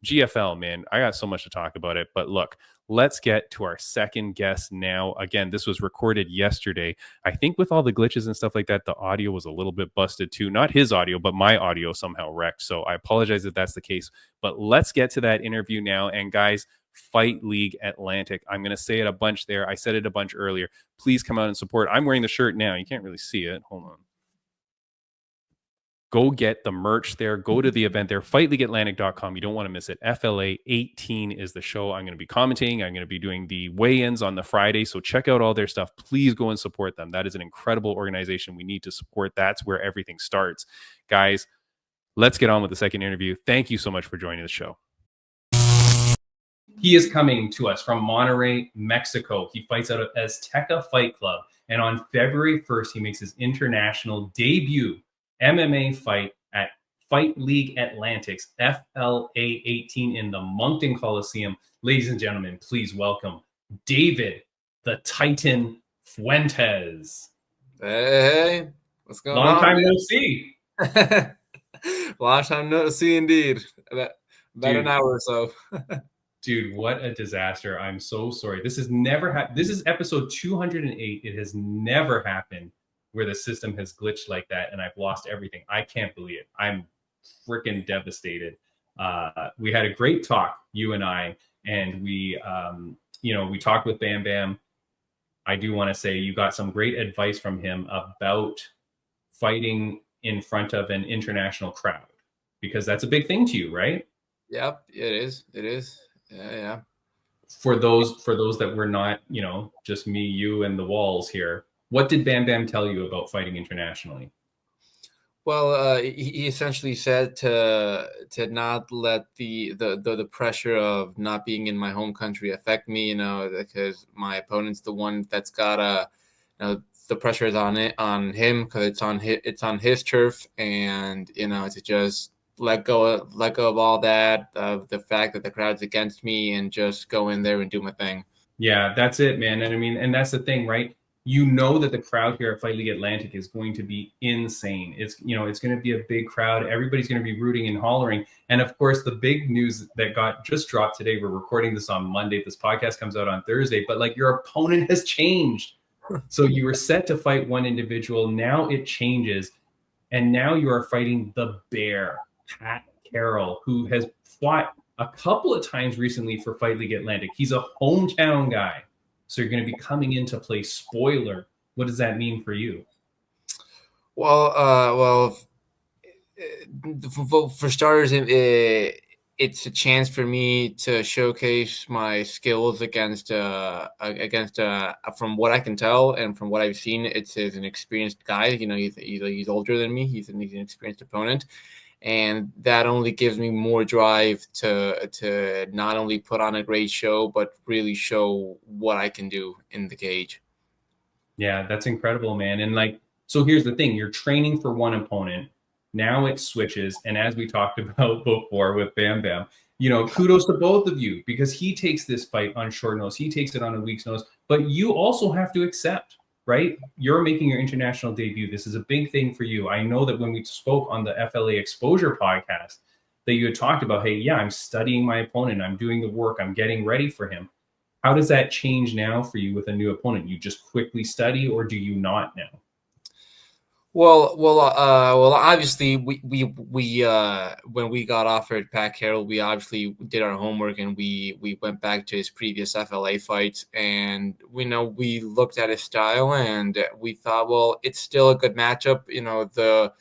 Speaker 1: GFL, man. I got so much to talk about it. But look, let's get to our second guest now. Again, this was recorded yesterday. I think with all the glitches and stuff like that, the audio was a little bit busted too. Not his audio, but my audio somehow wrecked. So I apologize if that's the case. But let's get to that interview now. And guys, Fight League Atlantic. I'm going to say it a bunch there. I said it a bunch earlier. Please come out and support. I'm wearing the shirt now. You can't really see it. Hold on. Go get the merch there. Go to the event there. FightLeagueAtlantic.com. You don't want to miss it. FLA 18 is the show. I'm going to be commentating. I'm going to be doing the weigh-ins on the Friday. So check out all their stuff. Please go and support them. That is an incredible organization. We need to support. That's where everything starts. Guys, let's get on with the second interview. Thank you so much for joining the show. He is coming to us from Monterrey, Mexico. He fights out of Azteca Fight Club. And on February 1st, he makes his international debut MMA fight at Fight League Atlantic's FLA 18 in the Moncton Coliseum. Ladies and gentlemen, please welcome David the Titan Fuentes.
Speaker 5: Hey, what's going on?
Speaker 1: Long time no see.
Speaker 5: Long time no see indeed. About an hour or so.
Speaker 1: Dude, what a disaster. I'm so sorry. This has never happened. This is episode 208. It has never happened where the system has glitched like that and I've lost everything. I can't believe it. I'm freaking devastated. We had a great talk, you and I, and we talked with Bam Bam. I do want to say you got some great advice from him about fighting in front of an international crowd, because that's a big thing to you, right?
Speaker 5: Yep, it is. It is. Yeah.
Speaker 1: For those that were not, just me, you, and the walls here, what did Bam Bam tell you about fighting internationally?
Speaker 5: Well, he essentially said to not let the pressure of not being in my home country affect me, because my opponent's the one that's got the pressure is on him because it's on his turf, and to just let go of all that, of the fact that the crowd's against me, and just go in there and do my thing.
Speaker 1: Yeah, that's it, man. And I mean, and that's the thing, right? You know that the crowd here at Fight League Atlantic is going to be insane. It's going to be a big crowd. Everybody's going to be rooting and hollering. And of course, the big news that just dropped today, we're recording this on Monday. This podcast comes out on Thursday, but like, your opponent has changed. So you were set to fight one individual. Now it changes. And now you are fighting the Bear, Pat Carroll, who has fought a couple of times recently for Fight League Atlantic. He's a hometown guy. So you're going to be coming into play spoiler. What does that mean for you?
Speaker 5: Well, for starters, it's a chance for me to showcase my skills against from what I can tell and from what I've seen, it's an experienced guy. You know, he's older than me. He's an experienced opponent, and that only gives me more drive to not only put on a great show, but really show what I can do in the cage.
Speaker 1: Yeah, that's incredible, man. And like, so here's the thing: you're training for one opponent. Now it switches, and as we talked about before with Bam Bam, you know, kudos to both of you because he takes this fight on short notice. He takes it on a week's notice, but you also have to accept, right? You're making your international debut. This is a big thing for you. I know that when we spoke on the FLA Exposure podcast, that you had talked about, hey, yeah, I'm studying my opponent. I'm doing the work. I'm getting ready for him. How does that change now for you with a new opponent? You just quickly study, or do you not now?
Speaker 5: Well, obviously, we when we got offered Pat Carroll, we obviously did our homework and we went back to his previous FLA fights, and we looked at his style and we thought, well, it's still a good matchup. You know, the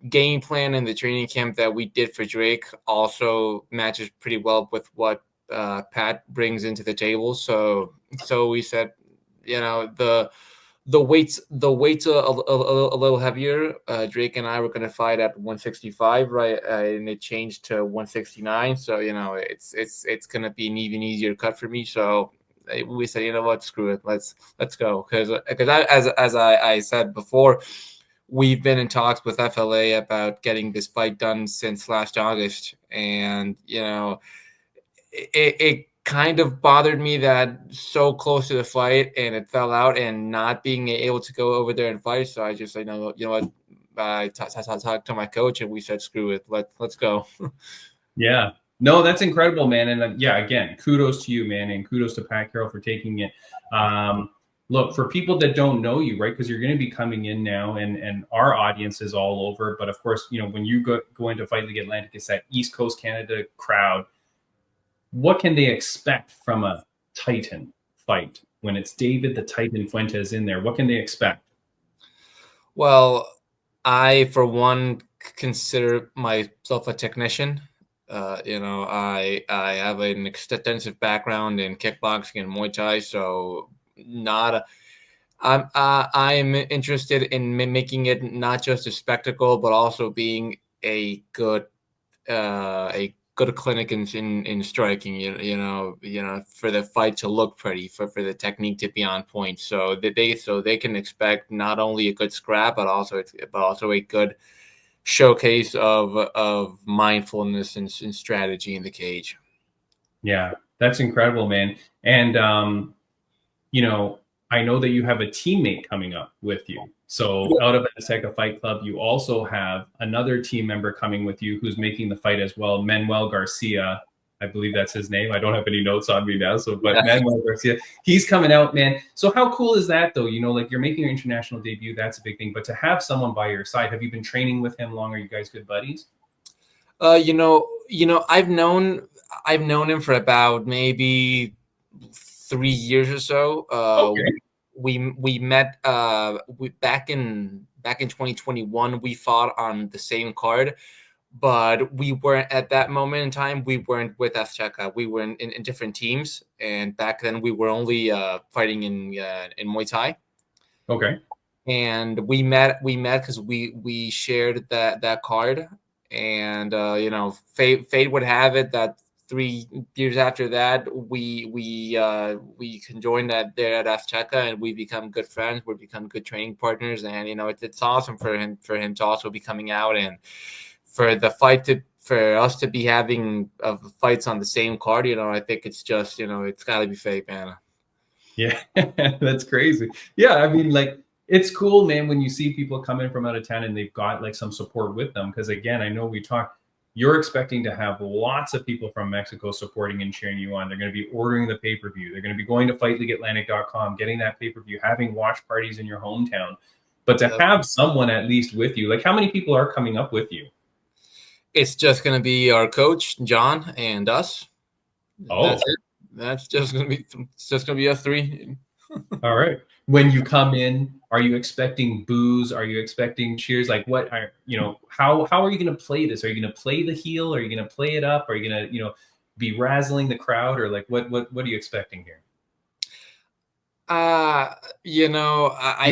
Speaker 5: game plan and the training camp that we did for Drake also matches pretty well with what Pat brings into the table. So we said, you know, the weights a little heavier. Drake and I were going to fight at 165, right? And it changed to 169. So, you know, it's going to be an even easier cut for me. So we said, you know what, screw it. Let's go. Because as I said before, we've been in talks with FLA about getting this fight done since last August. And, you know, it kind of bothered me that so close to the fight and it fell out and not being able to go over there and fight. So I just said, you know what, I talked to my coach and we said, screw it. Let's go.
Speaker 1: Yeah, no, that's incredible, man. And yeah, again, kudos to you, man. And kudos to Pat Carroll for taking it. Look, for people that don't know you, right, because you're going to be coming in now and our audience is all over. But of course, you know, when you go into Fight League Atlantic, it's that East Coast Canada crowd. What can they expect from a Titan fight when it's David the Titan Fuentes in there? What can they expect?
Speaker 5: Well, I, for one, consider myself a technician. You know, I have an extensive background in kickboxing and Muay Thai, so I'm interested in making it not just a spectacle, but also being a good clinic in striking, you know, for the fight to look pretty, for the technique to be on point, so that they can expect not only a good scrap, but also a good showcase of mindfulness and strategy in the cage.
Speaker 1: Yeah, that's incredible, man. And you know, I know that you have a teammate coming up with you. So out of Azteca Fight Club, you also have another team member coming with you who's making the fight as well, Manuel Garcia. I believe that's his name. I don't have any notes on me now. So, but Manuel Garcia, he's coming out, man. So how cool is that, though? You know, like, you're making your international debut. That's a big thing. But to have someone by your side, have you been training with him long? Are you guys good buddies?
Speaker 5: You know, I've known him for about maybe 3 years or so.
Speaker 1: Okay.
Speaker 5: We met back in 2021. We fought on the same card, but we weren't at that moment in time. We weren't with Azteca. We were in different teams, and back then we were only fighting in Muay Thai.
Speaker 1: Okay.
Speaker 5: And we met because we shared that card, and you know, fate would have it that 3 years after that, we conjoined that there at Azteca, and we become good friends. We become good training partners, and you know, it's awesome for him to also be coming out, and for us to be having fights on the same card. You know, I think it's just, you know, it's got to be fate, man.
Speaker 1: Yeah, that's crazy. Yeah, I mean, like, it's cool, man, when you see people coming from out of town and they've got like some support with them. Because again, I know we talked. You're expecting to have lots of people from Mexico supporting and cheering you on. They're going to be ordering the pay-per-view. They're going to be going to FightLeagueAtlantic.com, getting that pay-per-view, having watch parties in your hometown. But to have someone at least with you, like, how many people are coming up with you?
Speaker 5: It's just going to be our coach, John, and us.
Speaker 1: Oh,
Speaker 5: that's it. It's just going to be us three.
Speaker 1: All right. When you come in, are you expecting boos? Are you expecting cheers? Like, what are how are you going to play this? Are you going to play the heel? Are you going to play it up? Are you going to be razzling the crowd, or like what are you expecting here?
Speaker 5: I
Speaker 1: You don't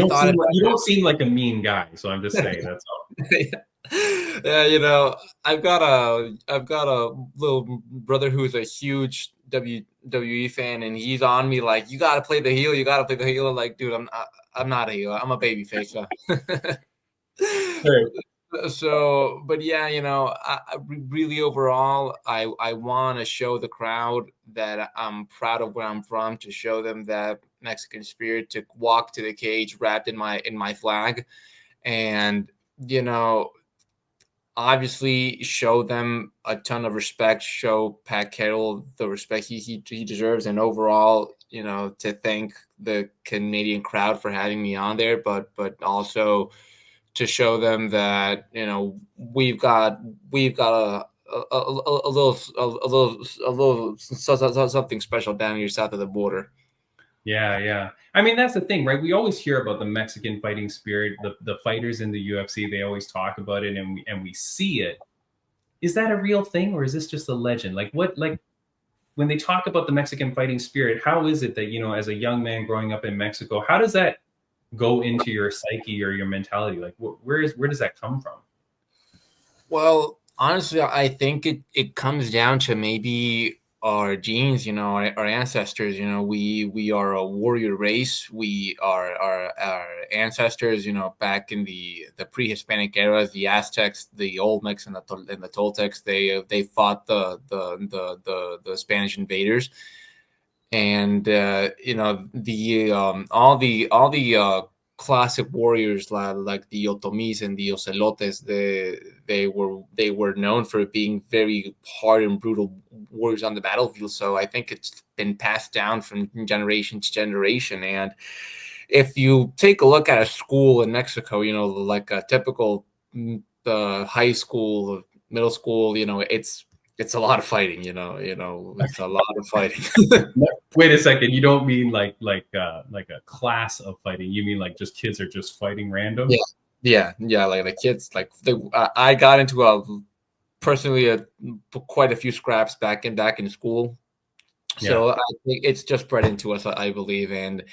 Speaker 5: thought
Speaker 1: seem
Speaker 5: about
Speaker 1: like, a mean guy, so I'm just saying that's all.
Speaker 5: yeah, I've got a little brother who's a huge WWE fan, and he's on me like, you got to play the heel, you got to play the heel. Like, dude, I'm not a heel, I'm a baby face. So.
Speaker 1: Sure.
Speaker 5: So, but yeah, really overall, I want to show the crowd that I'm proud of where I'm from, to show them that Mexican spirit, to walk to the cage wrapped in my flag, and obviously show them a ton of respect, show Pat Carroll the respect he deserves, and overall, to thank the Canadian crowd for having me on there, but also to show them that we've got a little something special down here south of the border.
Speaker 1: Yeah. I mean, that's the thing, right? We always hear about the Mexican fighting spirit, the fighters in the UFC. They always talk about it, and we see it. Is that a real thing, or is this just a legend? Like when they talk about the Mexican fighting spirit, how is it that as a young man growing up in Mexico, how does that go into your psyche or your mentality? Like, where does that come from?
Speaker 5: Well, honestly, I think it comes down to maybe our genes, our ancestors. We are a warrior race. We are our ancestors. Back in the pre-Hispanic eras, the Aztecs, the Olmecs, and the Toltecs, they fought the Spanish invaders, and all the classic warriors like the Otomis and the Ocelotes, they were known for being very hard and brutal warriors on the battlefield. So I think it's been passed down from generation to generation. And if you take a look at a school in Mexico, like a typical high school, middle school, it's a lot of fighting. It's a lot of fighting.
Speaker 1: Wait a second. You don't mean like a class of fighting. You mean like just kids are just fighting random?
Speaker 5: Yeah. Like the kids, I got into quite a few scraps back in school. So I think it's just bred into us, I believe. And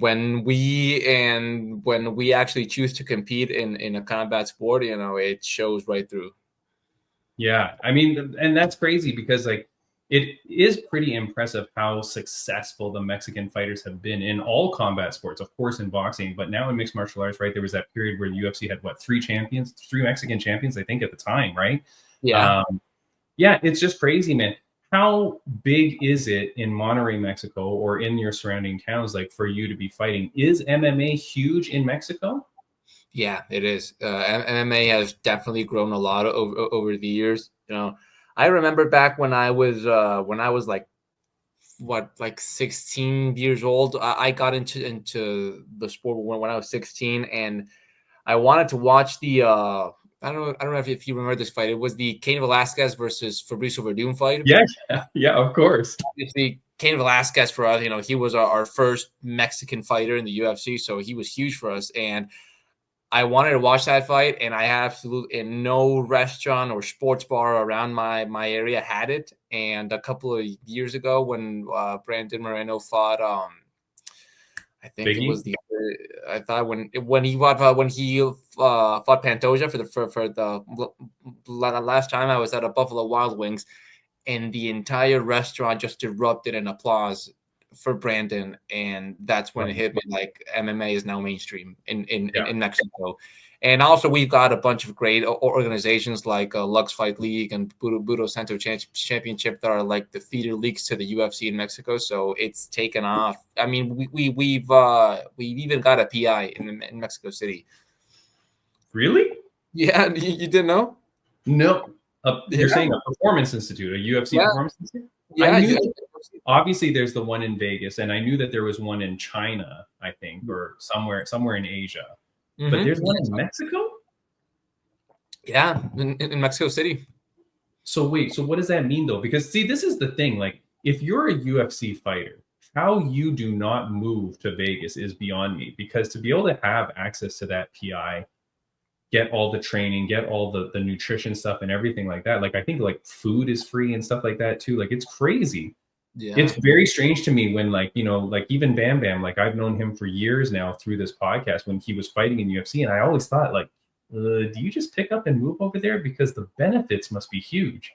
Speaker 5: when we actually choose to compete in a combat sport, it shows right through.
Speaker 1: Yeah, I mean, and that's crazy because like it is pretty impressive how successful the Mexican fighters have been in all combat sports, of course, in boxing, but now in mixed martial arts, right? There was that period where the UFC had three Mexican champions, I think, at the time, right?
Speaker 5: Yeah.
Speaker 1: Yeah, it's just crazy, man. How big is it in Monterrey, Mexico, or in your surrounding towns, like for you to be fighting? Is MMA huge in Mexico?
Speaker 5: Yeah, it is. MMA has definitely grown a lot over the years. I remember back when I was like 16 years old. I got into the sport when I was 16, and I wanted to watch the. I don't know if you remember this fight. It was the Cain Velasquez versus Fabricio Verdun fight.
Speaker 1: Yeah, of course.
Speaker 5: Obviously, Cain Velasquez for us, he was our first Mexican fighter in the UFC, so he was huge for us. And I wanted to watch that fight, and I absolutely no restaurant or sports bar around my area had it. And a couple of years ago, when Brandon Moreno fought, I think
Speaker 1: Biggie?
Speaker 5: it was I thought when he fought Pantoja for the last time, I was at a Buffalo Wild Wings, and the entire restaurant just erupted in applause for Brandon, and that's when it hit me like MMA is now mainstream in Mexico. And also we've got a bunch of great organizations like Lux Fight League and Budo Center Championship that are like the feeder leagues to the UFC in Mexico. So it's taken off. I mean, we've even got a PI in Mexico City.
Speaker 1: Really?
Speaker 5: Yeah, you didn't know?
Speaker 1: No. You're saying a performance institute, a UFC performance institute?
Speaker 5: Yeah,
Speaker 1: I knew obviously there's the one in Vegas, and I knew that there was one in China, I think, or somewhere in Asia. Mm-hmm. But there's one in Mexico?
Speaker 5: Yeah, in Mexico City.
Speaker 1: So wait, so what does that mean though? Because see, this is the thing. Like, if you're a UFC fighter, how you do not move to Vegas is beyond me, because to be able to have access to that PI, get all the training, get all the nutrition stuff and everything like that. Like, I think like food is free and stuff like that too. Like, it's crazy.
Speaker 5: Yeah.
Speaker 1: It's very strange to me when, like, you know, like even Bam Bam, like I've known him for years now through this podcast when he was fighting in UFC. And I always thought, like, do you just pick up and move over there? Because the benefits must be huge.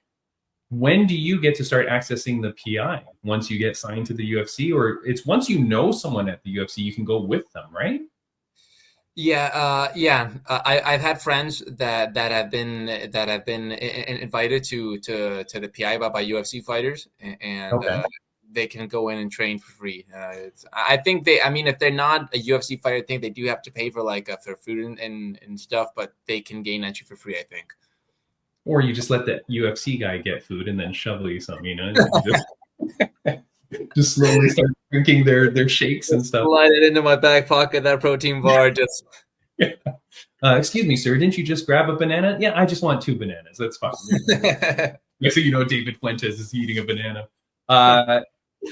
Speaker 1: When do you get to start accessing the PI? Once you get signed to the UFC, or it's once you know someone at the UFC, you can go with them, right?
Speaker 5: Yeah. I've had friends that have been invited to the PI by UFC fighters, and
Speaker 1: Okay.
Speaker 5: they can go in and train for free. I think I mean, if they're not a UFC fighter, I think they do have to pay for like for food and stuff, but they can gain entry for free, I think.
Speaker 1: Or you just let the UFC guy get food and then shovel you something, you know? Just slowly start drinking their shakes and stuff.
Speaker 5: Slide it into my back pocket, that protein bar. Just
Speaker 1: excuse me, sir, didn't you just grab a banana? Yeah, I just want 2 bananas. That's fine. So you know David Fuentes is eating a banana.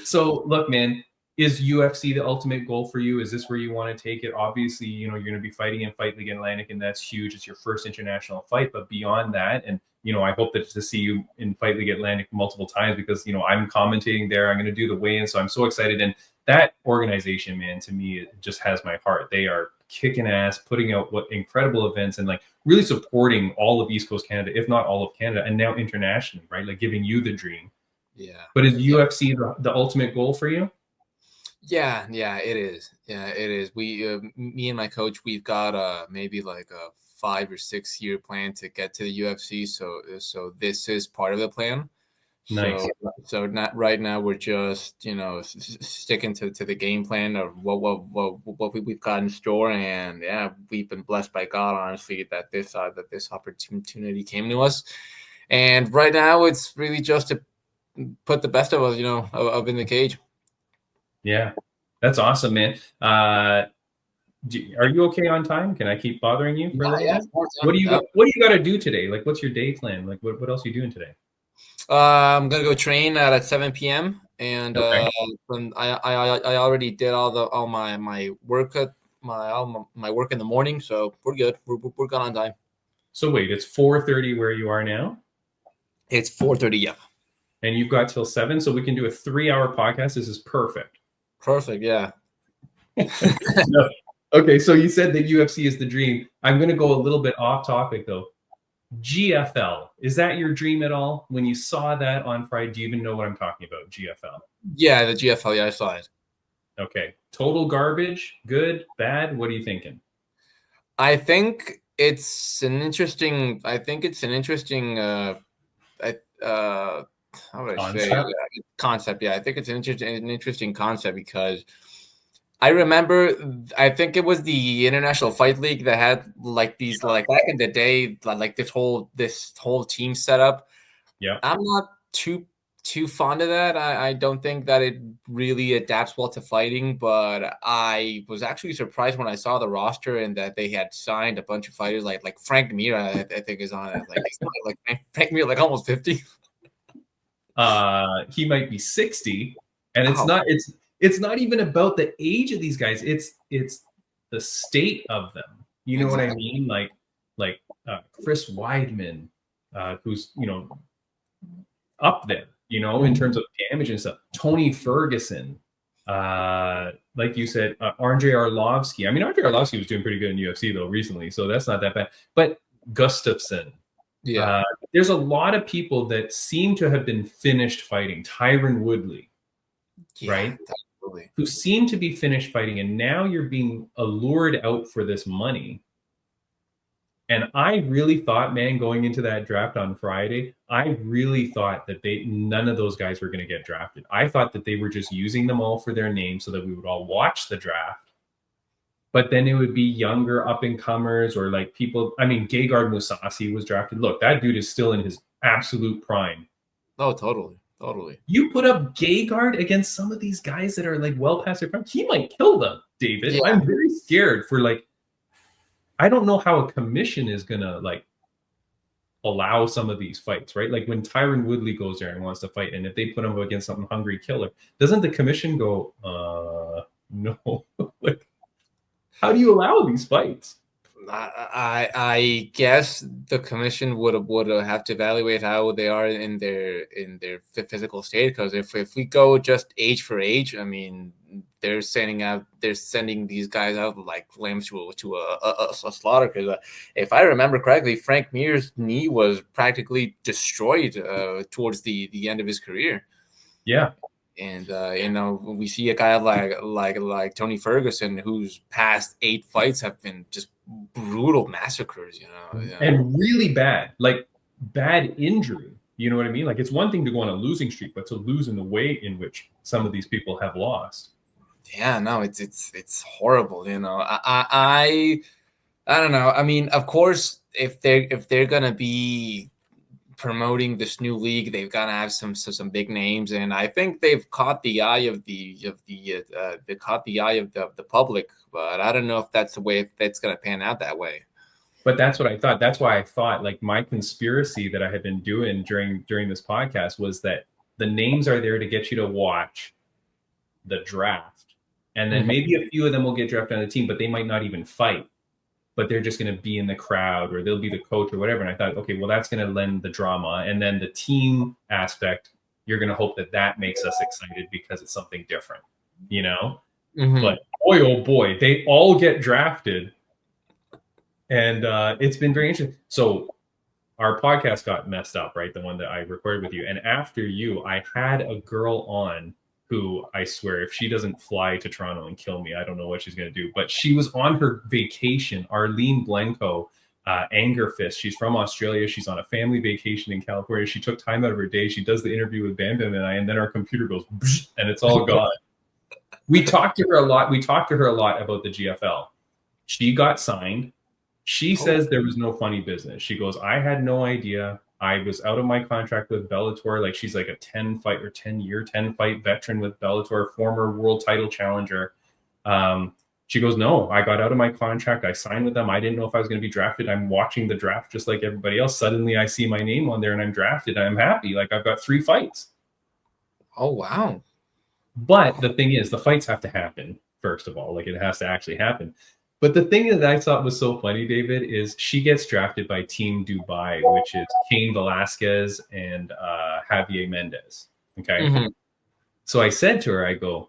Speaker 1: So look, man, is UFC the ultimate goal for you? Is this where you want to take it? Obviously, you know, you're going to be fighting in Fight League Atlantic, and that's huge. It's your first international fight. But beyond that, and, you know, I hope that to see you in Fight League Atlantic multiple times, because, you know, I'm commentating there. I'm going to do the weigh-in. So I'm so excited. And that organization, man, to me, it just has my heart. They are kicking ass, putting out what incredible events, and like really supporting all of East Coast Canada, if not all of Canada, and now internationally, right? Like giving you the dream.
Speaker 5: Yeah.
Speaker 1: But is UFC the ultimate goal for you?
Speaker 5: Yeah, it is. Yeah, it is. We, me and my coach, we've got maybe like a 5 or 6 year plan to get to the UFC. So this is part of the plan.
Speaker 1: Nice.
Speaker 5: So not right now. We're just, you know, sticking to the game plan of what we've got in store, and yeah, we've been blessed by God, honestly, that this opportunity came to us. And right now, it's really just to put the best of us, you know, up in the cage.
Speaker 1: Yeah, that's awesome, man. Are you okay on time? Can I keep bothering you for a little bit? What do you got to do today? Like, what's your day plan? Like, what else are you doing today?
Speaker 5: I'm gonna go train at 7 p.m. and
Speaker 1: Okay.
Speaker 5: I already did all my work my work in the morning, so we're good. We're gone on time.
Speaker 1: So wait, it's 4:30 where you are now?
Speaker 5: It's 4:30. Yeah.
Speaker 1: And you've got till 7, so we can do a 3-hour podcast. This is perfect.
Speaker 5: Perfect. Yeah.
Speaker 1: No. Okay, so you said that UFC is the dream. I'm going to go a little bit off topic though. GFL, is that your dream at all? When you saw that on Friday, do you even know what I'm talking about? GFL.
Speaker 5: Yeah, the GFL. Yeah, I saw it.
Speaker 1: Okay, total garbage, good, bad. What are you thinking?
Speaker 5: I think it's an interesting. How would I say concept? Yeah, I think it's an interesting concept, because I remember, I think it was the International Fight League that had like these, like back in the day, like this whole team setup.
Speaker 1: Yeah,
Speaker 5: I'm not too fond of that. I don't think that it really adapts well to fighting, but I was actually surprised when I saw the roster and that they had signed a bunch of fighters like Frank Mir, I think is on it. Like Frank Mir, like almost 50.
Speaker 1: He might be 60, and it's not even about the age of these guys. It's the state of them. You know exactly what I mean? Like Chris Weidman, who's, you know, up there, you know, in terms of damage and stuff. Tony Ferguson, like you said, Andrei Arlovsky. I mean, Andrei Arlovsky was doing pretty good in UFC though recently, so that's not that bad. But Gustafsson. Yeah, there's a lot of people that seem to have been finished fighting. Tyron Woodley, right? Totally. Who seem to be finished fighting, and now you're being allured out for this money. And I really thought, man, going into that draft on Friday, I really thought that none of those guys were going to get drafted. I thought that they were just using them all for their name so that we would all watch the draft. But then it would be younger up-and-comers, or like people. I mean, Gegard Mousasi was drafted. Look, that dude is still in his absolute prime.
Speaker 5: Oh, totally.
Speaker 1: You put up Gegard against some of these guys that are like well past their prime, he might kill them, David. Yeah. I'm very scared for, like, I don't know how a commission is gonna, like, allow some of these fights, right? Like when Tyron Woodley goes there and wants to fight, and if they put him up against some hungry killer, doesn't the commission go, no? Like, how do you allow these fights?
Speaker 5: I guess the commission would have to evaluate how they are in their physical state, because if we go just age for age, I mean, they're sending these guys out like lambs to a slaughter. Because if I remember correctly, Frank Mir's knee was practically destroyed towards the end of his career.
Speaker 1: Yeah.
Speaker 5: And we see a guy like Tony Ferguson, whose past 8 fights have been just brutal massacres,
Speaker 1: and really bad injury. You know what I mean? Like, it's one thing to go on a losing streak, but to lose in the way in which some of these people have lost.
Speaker 5: Yeah, no, it's horrible. I don't know. I mean, of course, if they're gonna be promoting this new league, they've got to have some big names, and I think they've caught the eye of the public, but I don't know if that's the way that's going to pan out that way.
Speaker 1: But that's what I thought. That's why I thought, like, my conspiracy that I had been doing during this podcast was that the names are there to get you to watch the draft, and then maybe a few of them will get drafted on the team, but they might not even fight. But they're just going to be in the crowd, or they'll be the coach or whatever. And I thought, okay, well, that's going to lend the drama. And then the team aspect, you're going to hope that makes us excited because it's something different, But boy, oh boy, they all get drafted. And it's been very interesting. So our podcast got messed up, right? The one that I recorded with you. And after you, I had a girl on who, I swear, if she doesn't fly to Toronto and kill me, I don't know what she's going to do. But she was on her vacation, Arlene Blenko, Anger Fist. She's from Australia. She's on a family vacation in California. She took time out of her day. She does the interview with Bam Bam and I, and then our computer goes, and it's all gone. We talked to her a lot. We talked to her a lot about the GFL. She got signed. She says there was no funny business. She goes, I had no idea. I was out of my contract with Bellator. Like, she's like a 10 fight veteran with Bellator, former world title challenger. She goes, no, I got out of my contract. I signed with them. I didn't know if I was going to be drafted. I'm watching the draft just like everybody else. Suddenly I see my name on there and I'm drafted. I'm happy. Like, I've got 3 fights.
Speaker 5: Oh, wow.
Speaker 1: But the thing is, the fights have to happen, first of all. Like, it has to actually happen. But the thing that I thought was so funny, David, is she gets drafted by Team Dubai, which is Cain Velasquez and Javier Mendez. Okay. Mm-hmm. So I said to her, I go,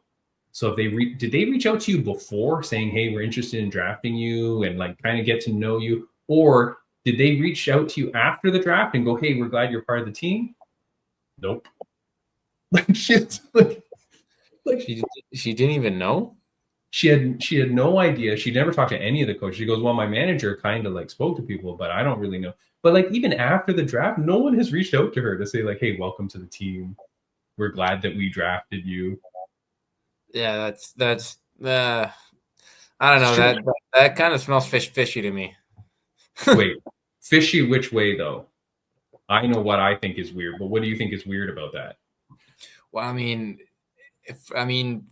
Speaker 1: so if did they reach out to you before saying, hey, we're interested in drafting you and like kind of get to know you? Or did they reach out to you after the draft and go, hey, we're glad you're part of the team? Nope. Like, shit. Like
Speaker 5: she didn't even know?
Speaker 1: She had no idea. She never talked to any of the coaches. She goes, well, my manager kind of like spoke to people, but I don't really know. But like, even after the draft, no one has reached out to her to say like, hey, welcome to the team. We're glad that we drafted you.
Speaker 5: Yeah, that's I don't know. That kind of smells fishy to me.
Speaker 1: Wait, fishy which way though? I know what I think is weird, but what do you think is weird about that?
Speaker 5: Well, I mean, I mean,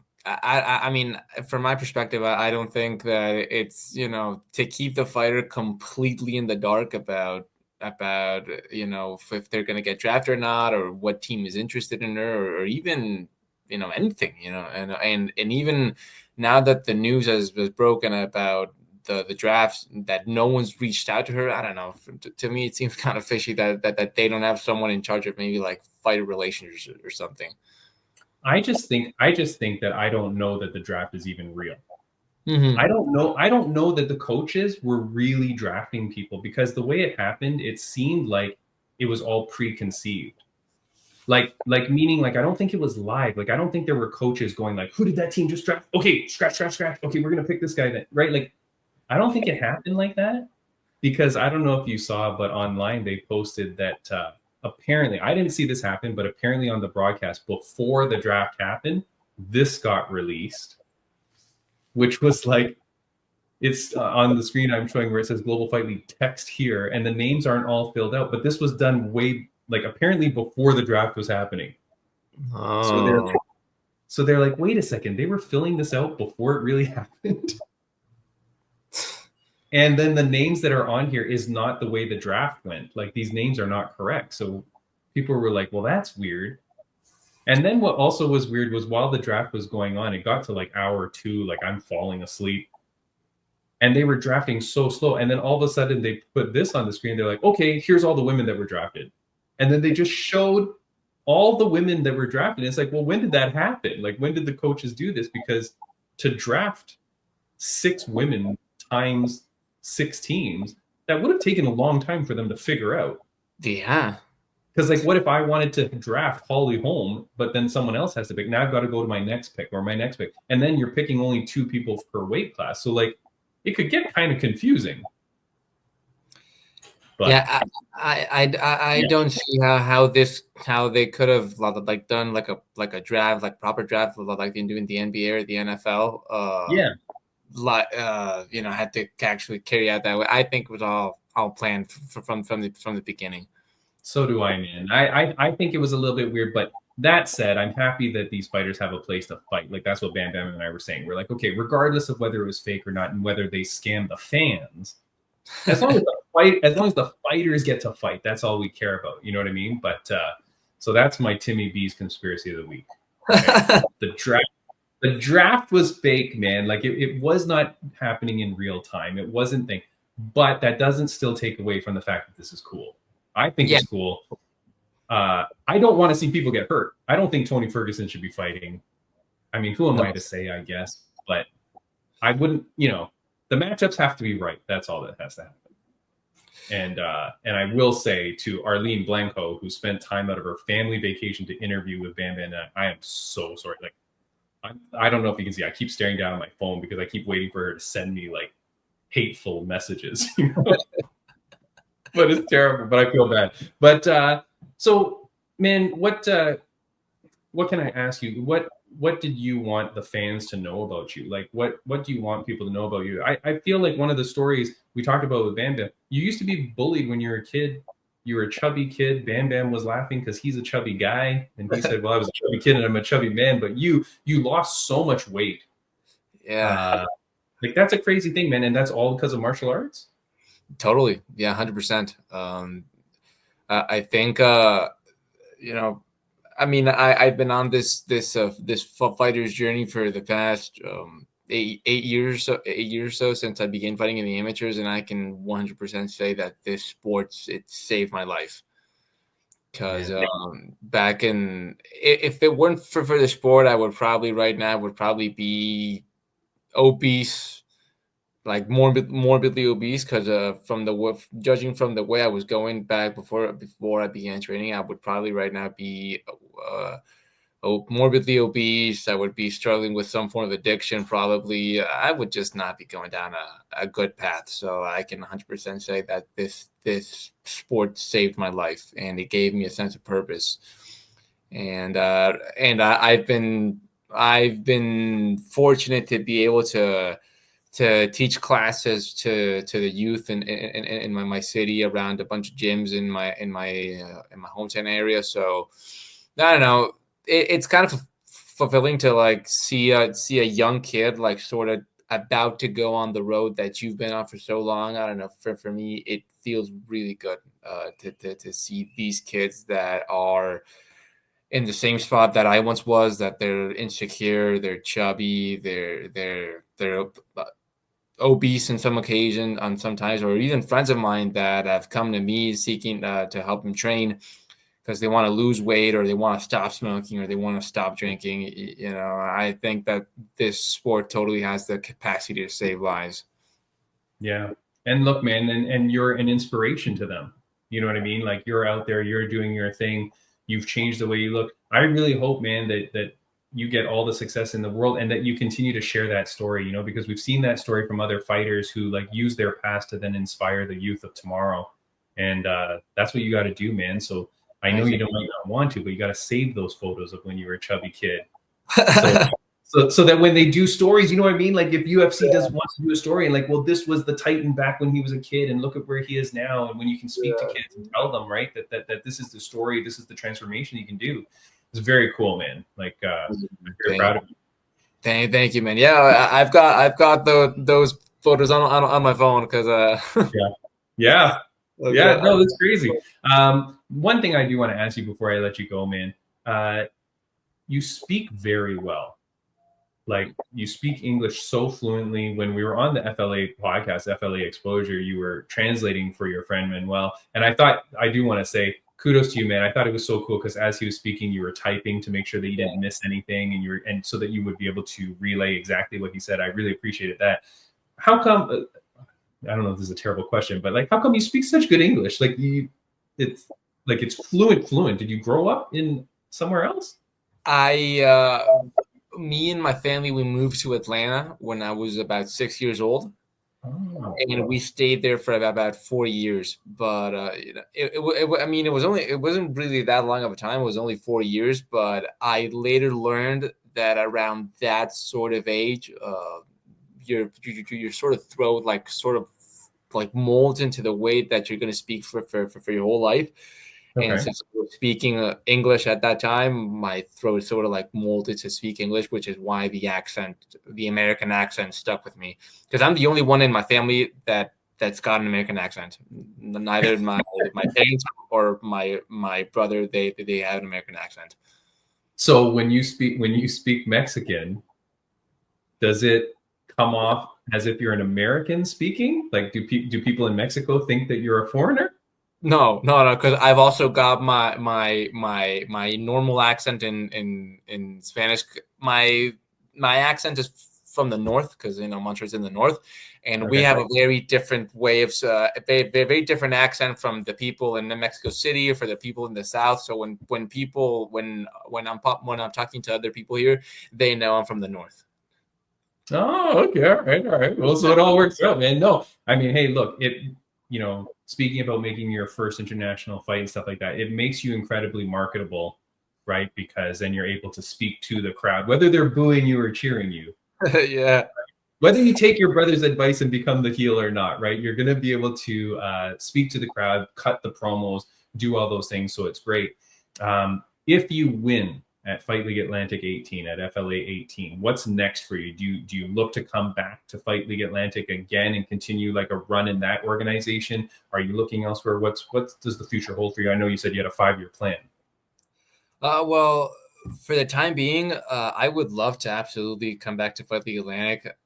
Speaker 5: from my perspective, I don't think that it's, to keep the fighter completely in the dark about if they're going to get drafted or not, or what team is interested in her, or even, anything, and even now that the news has broken about the draft, that no one's reached out to her. I don't know. To me, it seems kind of fishy that they don't have someone in charge of maybe like fighter relations or something.
Speaker 1: I just think that I don't know that the draft is even real.
Speaker 5: Mm-hmm.
Speaker 1: I don't know that the coaches were really drafting people, because the way it happened, it seemed like it was all preconceived. Like meaning, like, I don't think it was live. Like, I don't think there were coaches going like, who did that team just draft? Okay, scratch. Okay, we're going to pick this guy then, right? Like, I don't think it happened like that, because I don't know if you saw, but online they posted that apparently, I didn't see this happen, but apparently on the broadcast before the draft happened, this got released, which was like, it's on the screen I'm showing where it says Global Fight League text here, and the names aren't all filled out, but this was done apparently before the draft was happening.
Speaker 5: Oh.
Speaker 1: So they're like, wait a second, they were filling this out before it really happened. And then the names that are on here is not the way the draft went. Like, these names are not correct. So people were like, well, that's weird. And then what also was weird was while the draft was going on, it got to like hour 2, like I'm falling asleep. And they were drafting so slow. And then all of a sudden they put this on the screen. They're like, okay, here's all the women that were drafted. And then they just showed all the women that were drafted. It's like, well, when did that happen? Like, when did the coaches do this? Because to draft 6 women times 6 teams, that would have taken a long time for them to figure out.
Speaker 5: Yeah.
Speaker 1: Because, like, what if I wanted to draft Holly Holm, but then someone else has to pick? Now I've got to go to my next pick or my next pick. And then you're picking only 2 people per weight class. So, like, it could get kind of confusing. But,
Speaker 5: yeah, I don't see how they could have like done like a draft, like proper draft, like they do in the NBA or the NFL. Had to actually carry out that way. I think it was all planned from the beginning.
Speaker 1: So do I, man. I think it was a little bit weird, but that said, I'm happy that these fighters have a place to fight. Like, that's what Bam Bam and I were saying. We're like, okay, regardless of whether it was fake or not and whether they scam the fans, as long as the fighters get to fight, that's all we care about. You know what I mean? But so that's my Timmy B's conspiracy of the week. Okay? The draft was fake, man. Like, it was not happening in real time. It wasn't thing. But that doesn't still take away from the fact that this is cool. I think it's cool. I don't want to see people get hurt. I don't think Tony Ferguson should be fighting. I mean, who am I to say, I guess? But I wouldn't, the matchups have to be right. That's all that has to happen. And I will say to Arlene Blanco, who spent time out of her family vacation to interview with Bam Bam, I am so sorry. Like, I don't know if you can see, I keep staring down at my phone because I keep waiting for her to send me like hateful messages. But it's terrible, but I feel bad. But so, man, what can I ask you? What did you want the fans to know about you? Like, what do you want people to know about you? I feel like one of the stories we talked about with Bam Bam, you used to be bullied when you were a kid. You were a chubby kid. Bam Bam was laughing because he's a chubby guy. And he said, well, I was a chubby kid and I'm a chubby man. But you lost so much weight.
Speaker 5: Yeah.
Speaker 1: Like, that's a crazy thing, man. And that's all because of martial arts?
Speaker 5: Totally. Yeah, 100%. I think, I mean, I've been on this fighter's journey for the past 8 years or so since I began fighting in the amateurs, and I can 100% say that this sport, it saved my life. Because back in, if it weren't for the sport, I would probably right now be obese. Like morbidly obese, because judging from the way I was going back before I began training, I would probably right now be morbidly obese. I would be struggling with some form of addiction. Probably I would just not be going down a good path. So I can 100% say that this sport saved my life, and it gave me a sense of purpose. And I've been fortunate to be able to teach classes to the youth in my city, around a bunch of gyms in my hometown area. So I don't know, it's kind of fulfilling to like see a young kid like sort of about to go on the road that you've been on for so long. I don't know, for me it feels really good to see these kids that are in the same spot that I once was, that they're insecure, they're chubby, they're obese on some occasion, on sometimes, or even friends of mine that have come to me seeking to help them train because they want to lose weight, or they want to stop smoking, or they want to stop drinking. I think that this sport totally has the capacity to save lives.
Speaker 1: Yeah. And look, man, and you're an inspiration to them. You know what I mean? Like, you're out there, you're doing your thing. You've changed the way you look. I really hope, man, that you get all the success in the world, and that you continue to share that story, because we've seen that story from other fighters who like use their past to then inspire the youth of tomorrow. And that's what you got to do, man. So I know you might not want to, but you got to save those photos of when you were a chubby kid. So that when they do stories, you know what I mean? Like, if UFC wants to do a story and like, well, this was the Titan back when he was a kid, and look at where he is now. And when you can speak to kids and tell them, right, that this is the story, this is the transformation you can do. It's very cool, man. Like, I'm very proud of you.
Speaker 5: Thank you, man. Yeah, I've got those photos on my phone because
Speaker 1: Yeah. Yeah, no, that's crazy.
Speaker 5: Yeah.
Speaker 1: One thing I do want to ask you before I let you go, man. You speak very well. Like, you speak English so fluently. When we were on the FLA podcast, FLA Exposure, you were translating for your friend Manuel. And I do want to say kudos to you, man. I thought it was so cool because as he was speaking, you were typing to make sure that you didn't miss anything, and so that you would be able to relay exactly what he said. I really appreciated that. How come? I don't know if this is a terrible question, but like, how come you speak such good English? Like, it's fluent. Did you grow up in somewhere else?
Speaker 5: Me and my family, we moved to Atlanta when I was about 6 years old.
Speaker 1: Oh.
Speaker 5: And we stayed there for about 4 years. But it wasn't really that long of a time. It was only 4 years. But I later learned that around that sort of age, your sort of throat sort of molds into the way that you're going to speak for your whole life.
Speaker 1: Okay.
Speaker 5: And since I was speaking English at that time, my throat sort of molded to speak English, which is why the American accent stuck with me. Because I'm the only one in my family that's got an American accent. Neither my parents or my brother, they have an American accent.
Speaker 1: So when you speak Mexican, does it come off as if you're an American speaking? Like, do people in Mexico think that you're a foreigner?
Speaker 5: No, because I've also got my normal accent in Spanish. My accent is from the north because Monterrey's in the north, and we have a very different way of very different accent from the people in Mexico City or for the people in the south. So when I'm talking to other people here, they know I'm from the north.
Speaker 1: Oh, okay, all right. Well, so it all works out, man. No, I mean, hey, look, speaking about making your first international fight and stuff like that, it makes you incredibly marketable, right? Because then you're able to speak to the crowd, whether they're booing you or cheering you.
Speaker 5: Yeah.
Speaker 1: Whether you take your brother's advice and become the heel or not, right? You're going to be able to speak to the crowd, cut the promos, do all those things. So it's great. If you win at Fight League Atlantic 18, at FLA 18, what's next for you? Do you look to come back to Fight League Atlantic again and continue like a run in that organization? Are you looking elsewhere? What does the future hold for you? I know you said you had a 5-year plan.
Speaker 5: Well, for the time being, I would love to absolutely come back to Fight League Atlantic.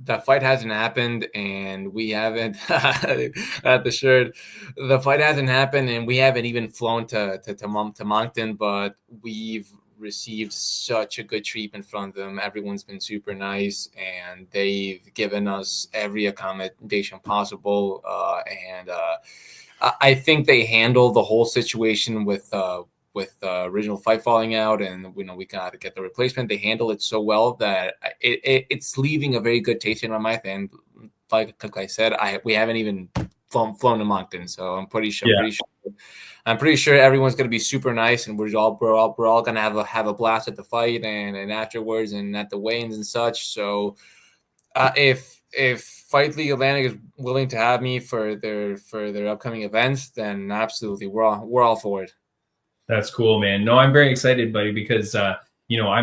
Speaker 5: The fight hasn't happened, and we haven't at the shirt. The fight hasn't happened, and we haven't even flown to Moncton. But we've received such a good treatment from them. Everyone's been super nice, and they've given us every accommodation possible. And I think they handled the whole situation with the original fight falling out, and we got to get the replacement. They handle it so well that it's leaving a very good taste in my mouth. And like I said, we haven't even flown to Moncton, so I'm pretty sure.
Speaker 1: Yeah.
Speaker 5: I'm pretty sure everyone's going to be super nice, and we're all going to have a blast at the fight and afterwards and at the weigh-ins and such. So if Fight League Atlantic is willing to have me for their upcoming events, then absolutely we're all for it.
Speaker 1: That's cool, man. No, I'm very excited, buddy, because I'm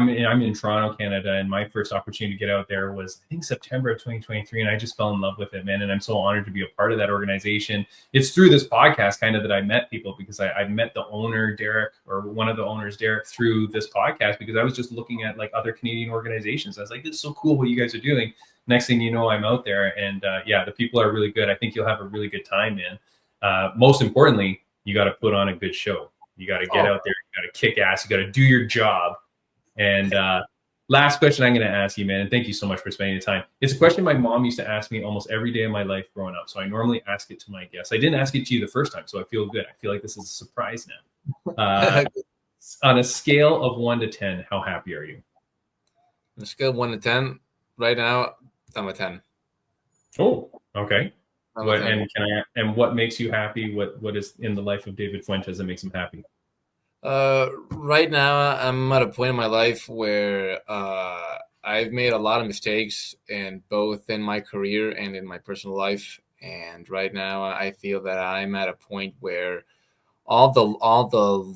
Speaker 1: in Toronto, Canada, and my first opportunity to get out there was, I think, September of 2023, and I just fell in love with it, man. And I'm so honored to be a part of that organization. It's through this podcast kind of that I met people, because I met the owner, Derek, or one of the owners, Derek, through this podcast, because I was just looking at like other Canadian organizations. I was like, it's so cool what you guys are doing. Next thing you know, I'm out there, and the people are really good. I think you'll have a really good time, man. Most importantly, you got to put on a good show. You got to get out there. You got to kick ass. You got to do your job. And last question I'm going to ask you, man, and thank you so much for spending the time. It's a question my mom used to ask me almost every day of my life growing up. So I normally ask it to my guests. I didn't ask it to you the first time, so I feel good. I feel like this is a surprise now. On a scale of 1 to 10, how happy are you?
Speaker 5: On a scale of 1 to 10, right now, I'm a 10.
Speaker 1: Oh, okay. What makes you happy? What is in the life of David Fuentes that makes him happy?
Speaker 5: Right now, I'm at a point in my life where I've made a lot of mistakes, and both in my career and in my personal life. And right now, I feel that I'm at a point where all the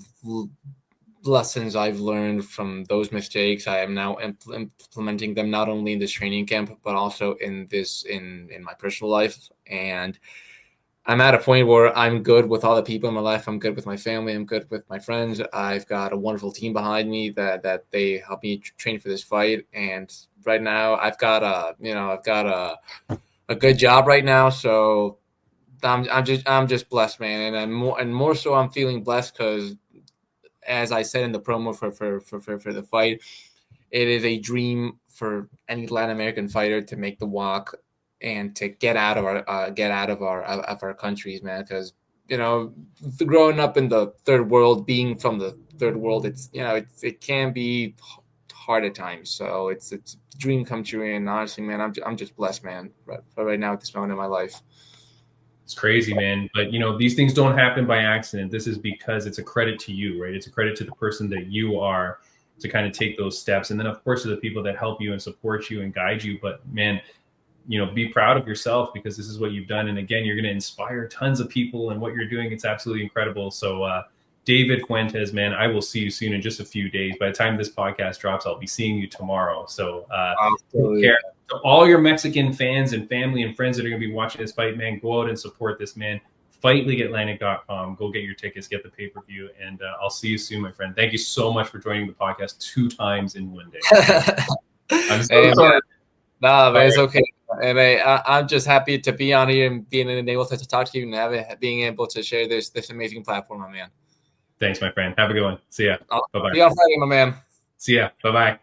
Speaker 5: lessons I've learned from those mistakes, I am now implementing them not only in this training camp, but also in my personal life. And I'm at a point where I'm good with all the people in my life. I'm good with my family. I'm good with my friends. I've got a wonderful team behind me that they help me train for this fight. And right now I've got a good job right now. So I'm just blessed, man. And more so I'm feeling blessed because, as I said in the promo for the fight, it is a dream for any Latin American fighter to make the walk and to get out of our countries, man. Because growing up in the third world, being from the third world, it can be hard at times. So it's a dream come true. And honestly, man, I'm just blessed, man. Right now at this moment in my life.
Speaker 1: It's crazy, man. But these things don't happen by accident. This is because it's a credit to you, right? It's a credit to the person that you are to kind of take those steps. And then of course to the people that help you and support you and guide you. But man, be proud of yourself because this is what you've done. And again, you're going to inspire tons of people and what you're doing. It's absolutely incredible. So David Fuentes, man, I will see you soon in just a few days. By the time this podcast drops, I'll be seeing you tomorrow. So take care. To all your Mexican fans and family and friends that are going to be watching this fight, man, go out and support this man. FightLeagueAtlantic.com. Go get your tickets, get the pay-per-view, and I'll see you soon, my friend. Thank you so much for joining the podcast 2 times in one day. I'm so sorry.
Speaker 5: Nah, man, it's okay. And I'm just happy to be on here and being able to talk to you and being able to share this amazing platform, my man.
Speaker 1: Thanks, my friend. Have a good one. See ya. Bye-bye.
Speaker 5: See you on Friday, my man.
Speaker 1: See ya. Bye-bye.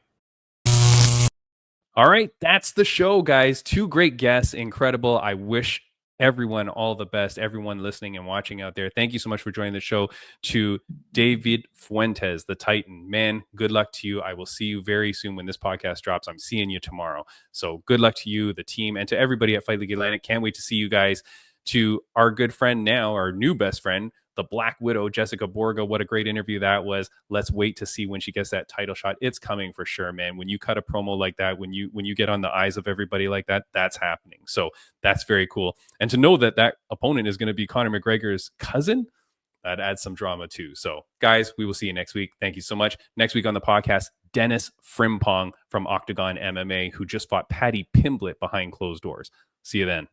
Speaker 1: All right, that's the show, guys. 2 great guests. Incredible. I wish everyone all the best, everyone listening and watching out there. Thank you so much for joining the show. To David Fuentes, the Titan. Man, good luck to you. I will see you very soon when this podcast drops. I'm seeing you tomorrow. So good luck to you, the team, and to everybody at Fight League Atlantic. Can't wait to see you guys. To our good friend now, our new best friend, the Black Widow, Jessica Borga. What a great interview that was. Let's wait to see when she gets that title shot. It's coming for sure, man. When you cut a promo like that, when you get on the eyes of everybody like that, that's happening. So that's very cool. And to know that opponent is going to be Conor McGregor's cousin, that adds some drama too. So guys, we will see you next week. Thank you so much. Next week on the podcast, Dennis Frimpong from Octagon MMA, who just fought Paddy Pimblett behind closed doors. See you then.